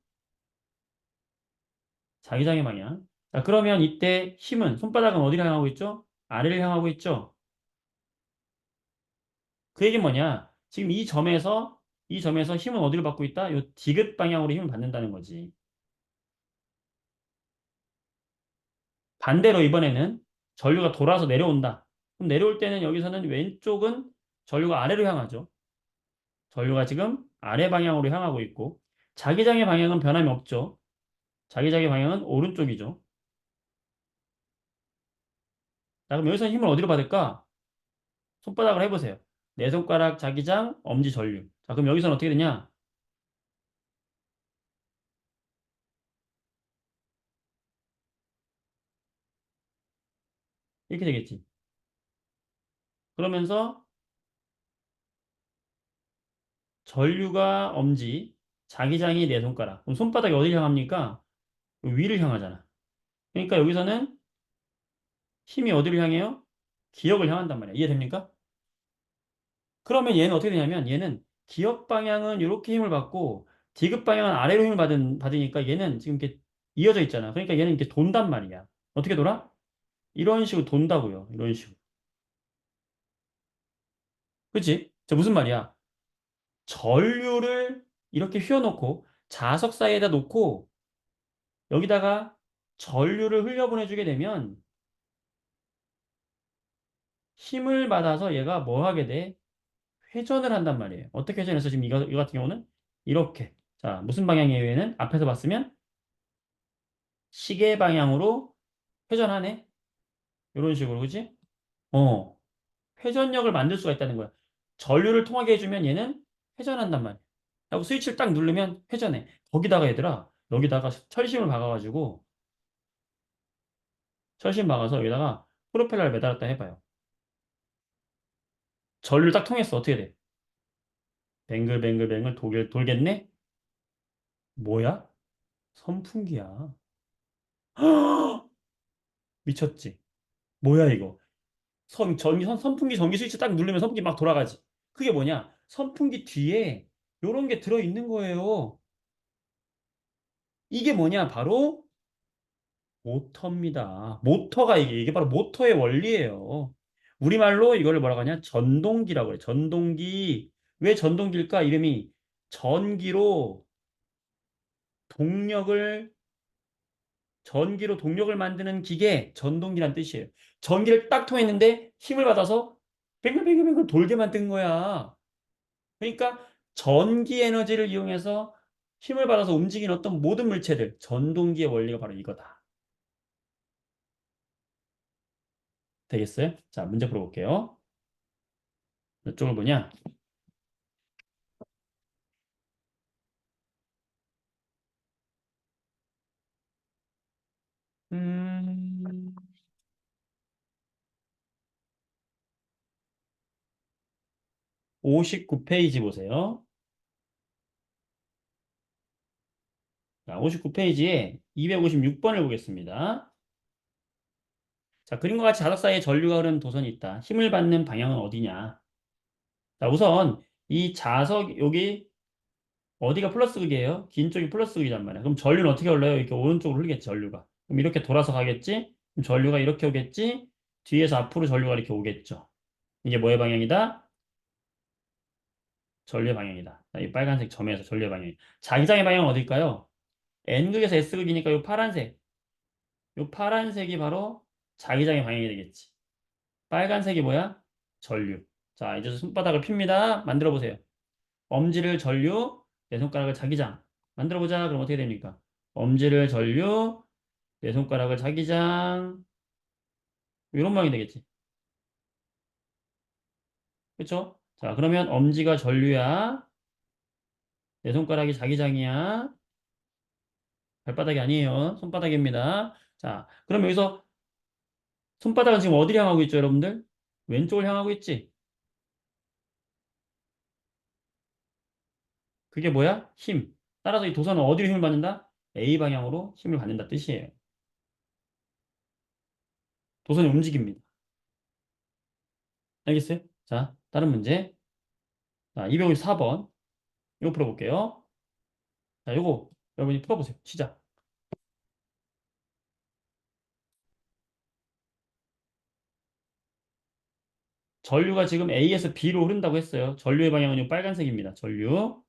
자기장의 방향. 자, 그러면 이때 손바닥은 어디를 향하고 있죠? 아래를 향하고 있죠? 그 얘기는 뭐냐? 지금 이 점에서 힘은 어디로 받고 있다? 요 디귿 방향으로 힘을 받는다는 거지. 반대로 이번에는 전류가 돌아서 내려온다. 그럼 내려올 때는 여기서는 왼쪽은 전류가 아래로 향하죠. 전류가 지금 아래 방향으로 향하고 있고 자기장의 방향은 변함이 없죠. 자기장의 방향은 오른쪽이죠. 자, 그럼 여기서 힘을 어디로 받을까? 손바닥으로 해보세요. 네 손가락 자기장, 엄지 전류. 자, 그럼 여기서는 어떻게 되냐? 이렇게 되겠지. 그러면서 전류가 엄지, 자기장이 네 손가락. 그럼 손바닥이 어디를 향합니까? 위를 향하잖아. 그러니까 여기서는 힘이 어디를 향해요? 기역을 향한단 말이야. 이해됩니까? 그러면 얘는 어떻게 되냐면 얘는 기역 방향은 이렇게 힘을 받고 디귿 방향은 아래로 힘을 받으니까 얘는 지금 이렇게 이어져 있잖아. 그러니까 얘는 이렇게 돈단 말이야. 어떻게 돌아? 이런 식으로 돈다고요. 이런 식으로. 그치? 저 무슨 말이야? 전류를 이렇게 휘어놓고 자석 사이에다 놓고 여기다가 전류를 흘려보내주게 되면 힘을 받아서 얘가 뭐 하게 돼? 회전을 한단 말이에요. 어떻게 회전해서 지금 이거 같은 경우는 이렇게. 자, 무슨 방향이에요? 얘는 앞에서 봤으면 시계 방향으로 회전하네. 이런 식으로, 그지? 어, 회전력을 만들 수가 있다는 거야. 전류를 통하게 해주면 얘는 회전한단 말이야. 하고 스위치를 딱 누르면 회전해. 거기다가 얘들아, 여기다가 철심을 박아가지고, 철심 박아서 여기다가 프로펠러를 매달았다 해봐요. 전류를 딱 통했어. 어떻게 돼? 뱅글뱅글뱅글 돌겠네? 뭐야? 선풍기야. 미쳤지? 뭐야, 이거? 선풍기 전기 스위치 딱 누르면 선풍기 막 돌아가지. 그게 뭐냐? 선풍기 뒤에 요런 게 들어있는 거예요. 이게 뭐냐? 바로 모터입니다. 모터가 이게 바로 모터의 원리예요. 우리말로 이거를 뭐라고 하냐? 전동기라고 해요. 전동기. 왜 전동기일까? 이름이 전기로 동력을 전기로 동력을 만드는 기계, 전동기란 뜻이에요. 전기를 딱 통했는데 힘을 받아서 뱅글뱅글뱅글 돌게 만든 거야. 그러니까 전기 에너지를 이용해서 힘을 받아서 움직이는 어떤 모든 물체들, 전동기의 원리가 바로 이거다. 되겠어요? 자, 문제 풀어볼게요. 이쪽을 뭐냐? '음, 59페이지 보세요. 자, 59페이지에 256번을 보겠습니다. 자, 그림과 같이 자석 사이에 전류가 흐르는 도선이 있다. 힘을 받는 방향은 어디냐? 자, 우선 이 자석 여기 어디가 플러스 극이에요? 긴 쪽이 플러스 극이란 말이야. 그럼 전류는 어떻게 흘러요? 이렇게 오른쪽으로 흘리겠지, 전류가. 그럼 이렇게 돌아서 가겠지? 그럼 전류가 이렇게 오겠지? 뒤에서 앞으로 전류가 이렇게 오겠죠. 이게 뭐의 방향이다? 전류의 방향이다. 자, 이 빨간색 점에서 전류의 방향이. 자기장의 방향은 어딜까요? N극에서 S극이니까 이 파란색. 이 파란색이 바로 자기장의 방향이 되겠지. 빨간색이 뭐야? 전류. 자, 이제 손바닥을 핍니다. 만들어 보세요. 엄지를 전류, 내 손가락을 자기장. 만들어 보자. 그럼 어떻게 됩니까? 엄지를 전류, 내 손가락을 자기장. 이런 모양이 되겠지. 그쵸? 자, 그러면 엄지가 전류야. 내 손가락이 자기장이야. 발바닥이 아니에요. 손바닥입니다. 자, 그럼 여기서 손바닥은 지금 어디를 향하고 있죠, 여러분들? 왼쪽을 향하고 있지? 그게 뭐야? 힘. 따라서 이 도선은 어디로 힘을 받는다? A 방향으로 힘을 받는다 뜻이에요. 도선이 움직입니다. 알겠어요? 자, 다른 문제. 자, 254번. 이거 풀어볼게요. 자, 이거 여러분이 풀어보세요. 시작. 전류가 지금 A에서 B로 흐른다고 했어요. 전류의 방향은 이 빨간색입니다. 전류.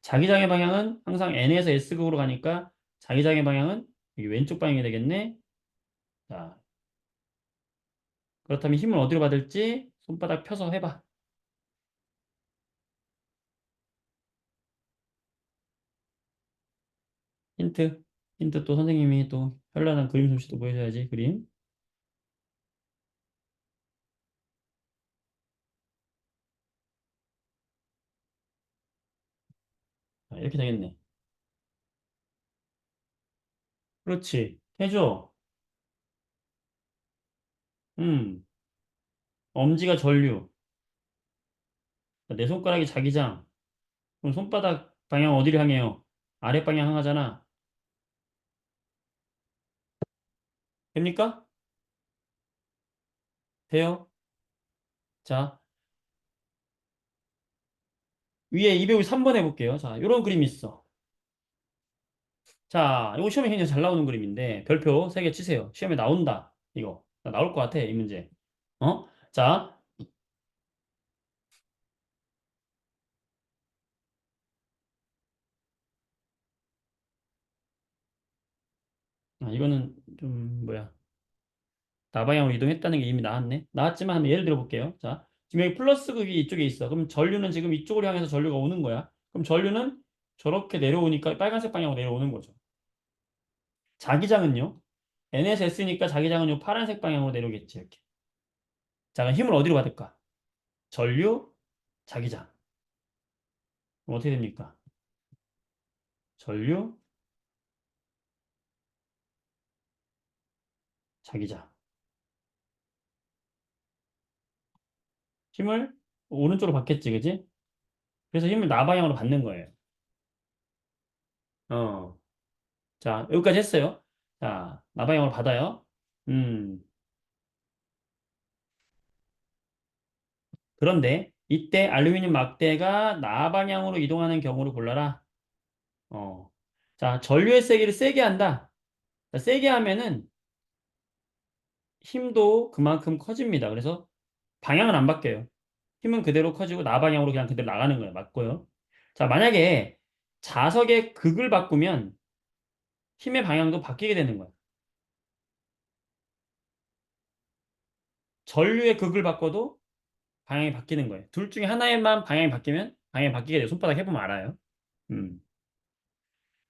자기장의 방향은 항상 N에서 S극으로 가니까 자기장의 방향은 여기 왼쪽 방향이 되겠네. 자, 그렇다면 힘을 어디로 받을지 손바닥 펴서 해봐. 힌트. 힌트 또 선생님이 또 현란한 그림 솜씨도 보여줘야지. 그림. 이렇게 되겠네. 그렇지. 해줘. 음, 엄지가 전류. 내 손가락이 자기장. 그럼 손바닥 방향 어디를 향해요? 아랫 방향 향하잖아. 됩니까? 돼요? 자, 위에 253번 해볼게요. 자, 요런 그림이 있어. 자, 이거 시험에 굉장히 잘 나오는 그림인데, 별표 3개 치세요. 시험에 나온다. 이거. 나올 것 같아, 이 문제. 어? 자, 이거는 좀, 뭐야. 나방향으로 이동했다는 게 이미 나왔네. 나왔지만 한번 예를 들어 볼게요. 자, 지금 여기 플러스 극이 이쪽에 있어. 그럼 전류는 지금 이쪽으로 향해서 전류가 오는 거야. 그럼 전류는 저렇게 내려오니까 빨간색 방향으로 내려오는 거죠. 자기장은요? NS S니까 자기장은 요 파란색 방향으로 내려오겠지, 이렇게. 자, 그럼 힘을 어디로 받을까? 전류, 자기장. 그럼 어떻게 됩니까? 전류, 자기장. 힘을 오른쪽으로 받겠지, 그지? 그래서 힘을 나방향으로 받는 거예요. 어. 자, 여기까지 했어요. 자, 나방향으로 받아요. 음. 그런데 이때 알루미늄 막대가 나방향으로 이동하는 경우를 골라라. 어. 자, 전류의 세기를 세게 한다. 자, 세게 하면은 힘도 그만큼 커집니다. 그래서 방향은 안 바뀌어요. 힘은 그대로 커지고 나방향으로 그냥 그대로 나가는 거예요. 맞고요. 자, 만약에 자석의 극을 바꾸면 힘의 방향도 바뀌게 되는 거예요. 전류의 극을 바꿔도 방향이 바뀌는 거예요. 둘 중에 하나에만 방향이 바뀌면 방향이 바뀌게 돼요. 손바닥 해보면 알아요. 음.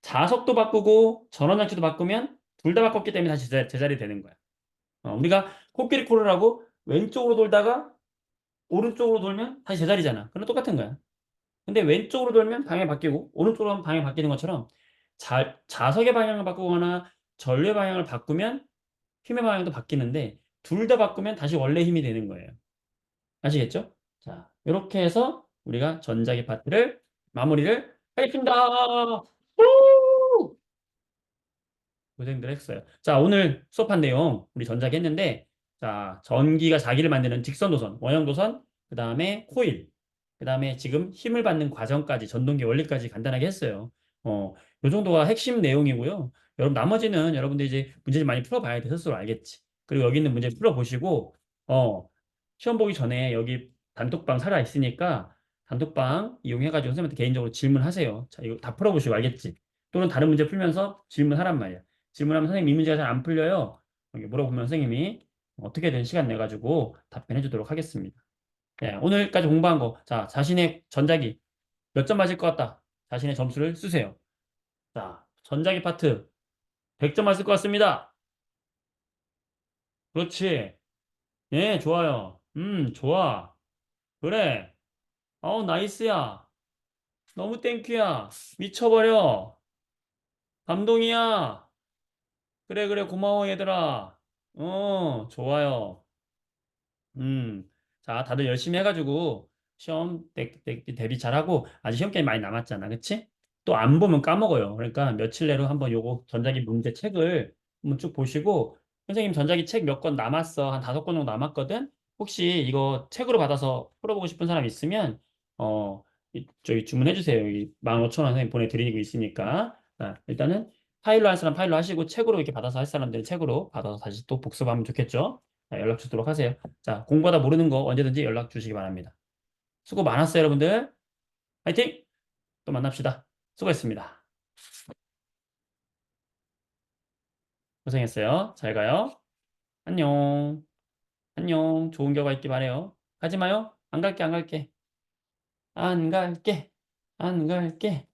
자석도 바꾸고 전원장치도 바꾸면 둘 다 바꿨기 때문에 다시 제자리 되는 거야. 우리가 코끼리 코를 하고 왼쪽으로 돌다가 오른쪽으로 돌면 다시 제자리잖아. 그럼 똑같은 거야. 근데 왼쪽으로 돌면 방향이 바뀌고 오른쪽으로 하면 방향이 바뀌는 것처럼 자석의 방향을 바꾸거나 전류의 방향을 바꾸면 힘의 방향도 바뀌는데 둘 다 바꾸면 다시 원래 힘이 되는 거예요. 아시겠죠? 자, 이렇게 해서 우리가 전자기 파트를 마무리를 하겠습니다. 우! 고생들 했어요. 자, 오늘 수업한 내용 우리 전자기 했는데 자, 전기가 자기를 만드는 직선 도선, 원형 도선, 그다음에 코일, 그다음에 지금 힘을 받는 과정까지 전동기 원리까지 간단하게 했어요. 요 정도가 핵심 내용이고요. 여러분 나머지는 여러분들 이제 문제 좀 많이 풀어봐야 돼. 스스로 알겠지. 그리고 여기 있는 문제 풀어보시고 어, 시험 보기 전에 여기 단톡방 살아 있으니까 단톡방 이용해가지고 선생님한테 개인적으로 질문하세요. 자, 이거 다 풀어보시고 알겠지? 또는 다른 문제 풀면서 질문하란 말이야. 질문하면 선생님 이 문제가 잘 안 풀려요. 이렇게 물어보면 선생님이 어떻게든 시간 내가지고 답변해 주도록 하겠습니다. 네, 오늘까지 공부한 거. 자, 자신의 전자기 몇 점 맞을 것 같다. 자신의 점수를 쓰세요. 자, 전자기 파트 100점 맞을 것 같습니다. 그렇지. 예, 좋아요. 좋아. 그래. 나이스야. 너무 땡큐야. 미쳐버려. 감동이야. 그래, 그래, 고마워, 얘들아. 좋아요. 자, 다들 열심히 해가지고 시험 대비 잘하고 아직 시험 게임 많이 남았잖아. 그치? 또 안 보면 까먹어요. 그러니까 며칠 내로 한번 요거 전자기 문제 책을 한번 쭉 보시고 선생님 전자기 책 몇 권 남았어. 한 5권 정도 남았거든. 혹시 이거 책으로 받아서 풀어보고 싶은 사람 있으면 저기 주문해 주세요. 여기 15,000원 선생님 보내드리고 있으니까. 자, 일단은 파일로 할 사람 파일로 하시고 책으로 이렇게 받아서 할 사람들은 책으로 받아서 다시 또 복습하면 좋겠죠. 자, 연락 주도록 하세요. 자, 공부하다 모르는 거 언제든지 연락 주시기 바랍니다. 수고 많았어요, 여러분들. 화이팅! 또 만납시다. 수고했습니다. 고생했어요. 잘 가요. 안녕. 안녕. 좋은 결과 있기 바래요. 가지 마요. 안 갈게, 안 갈게. 안 갈게. 안 갈게.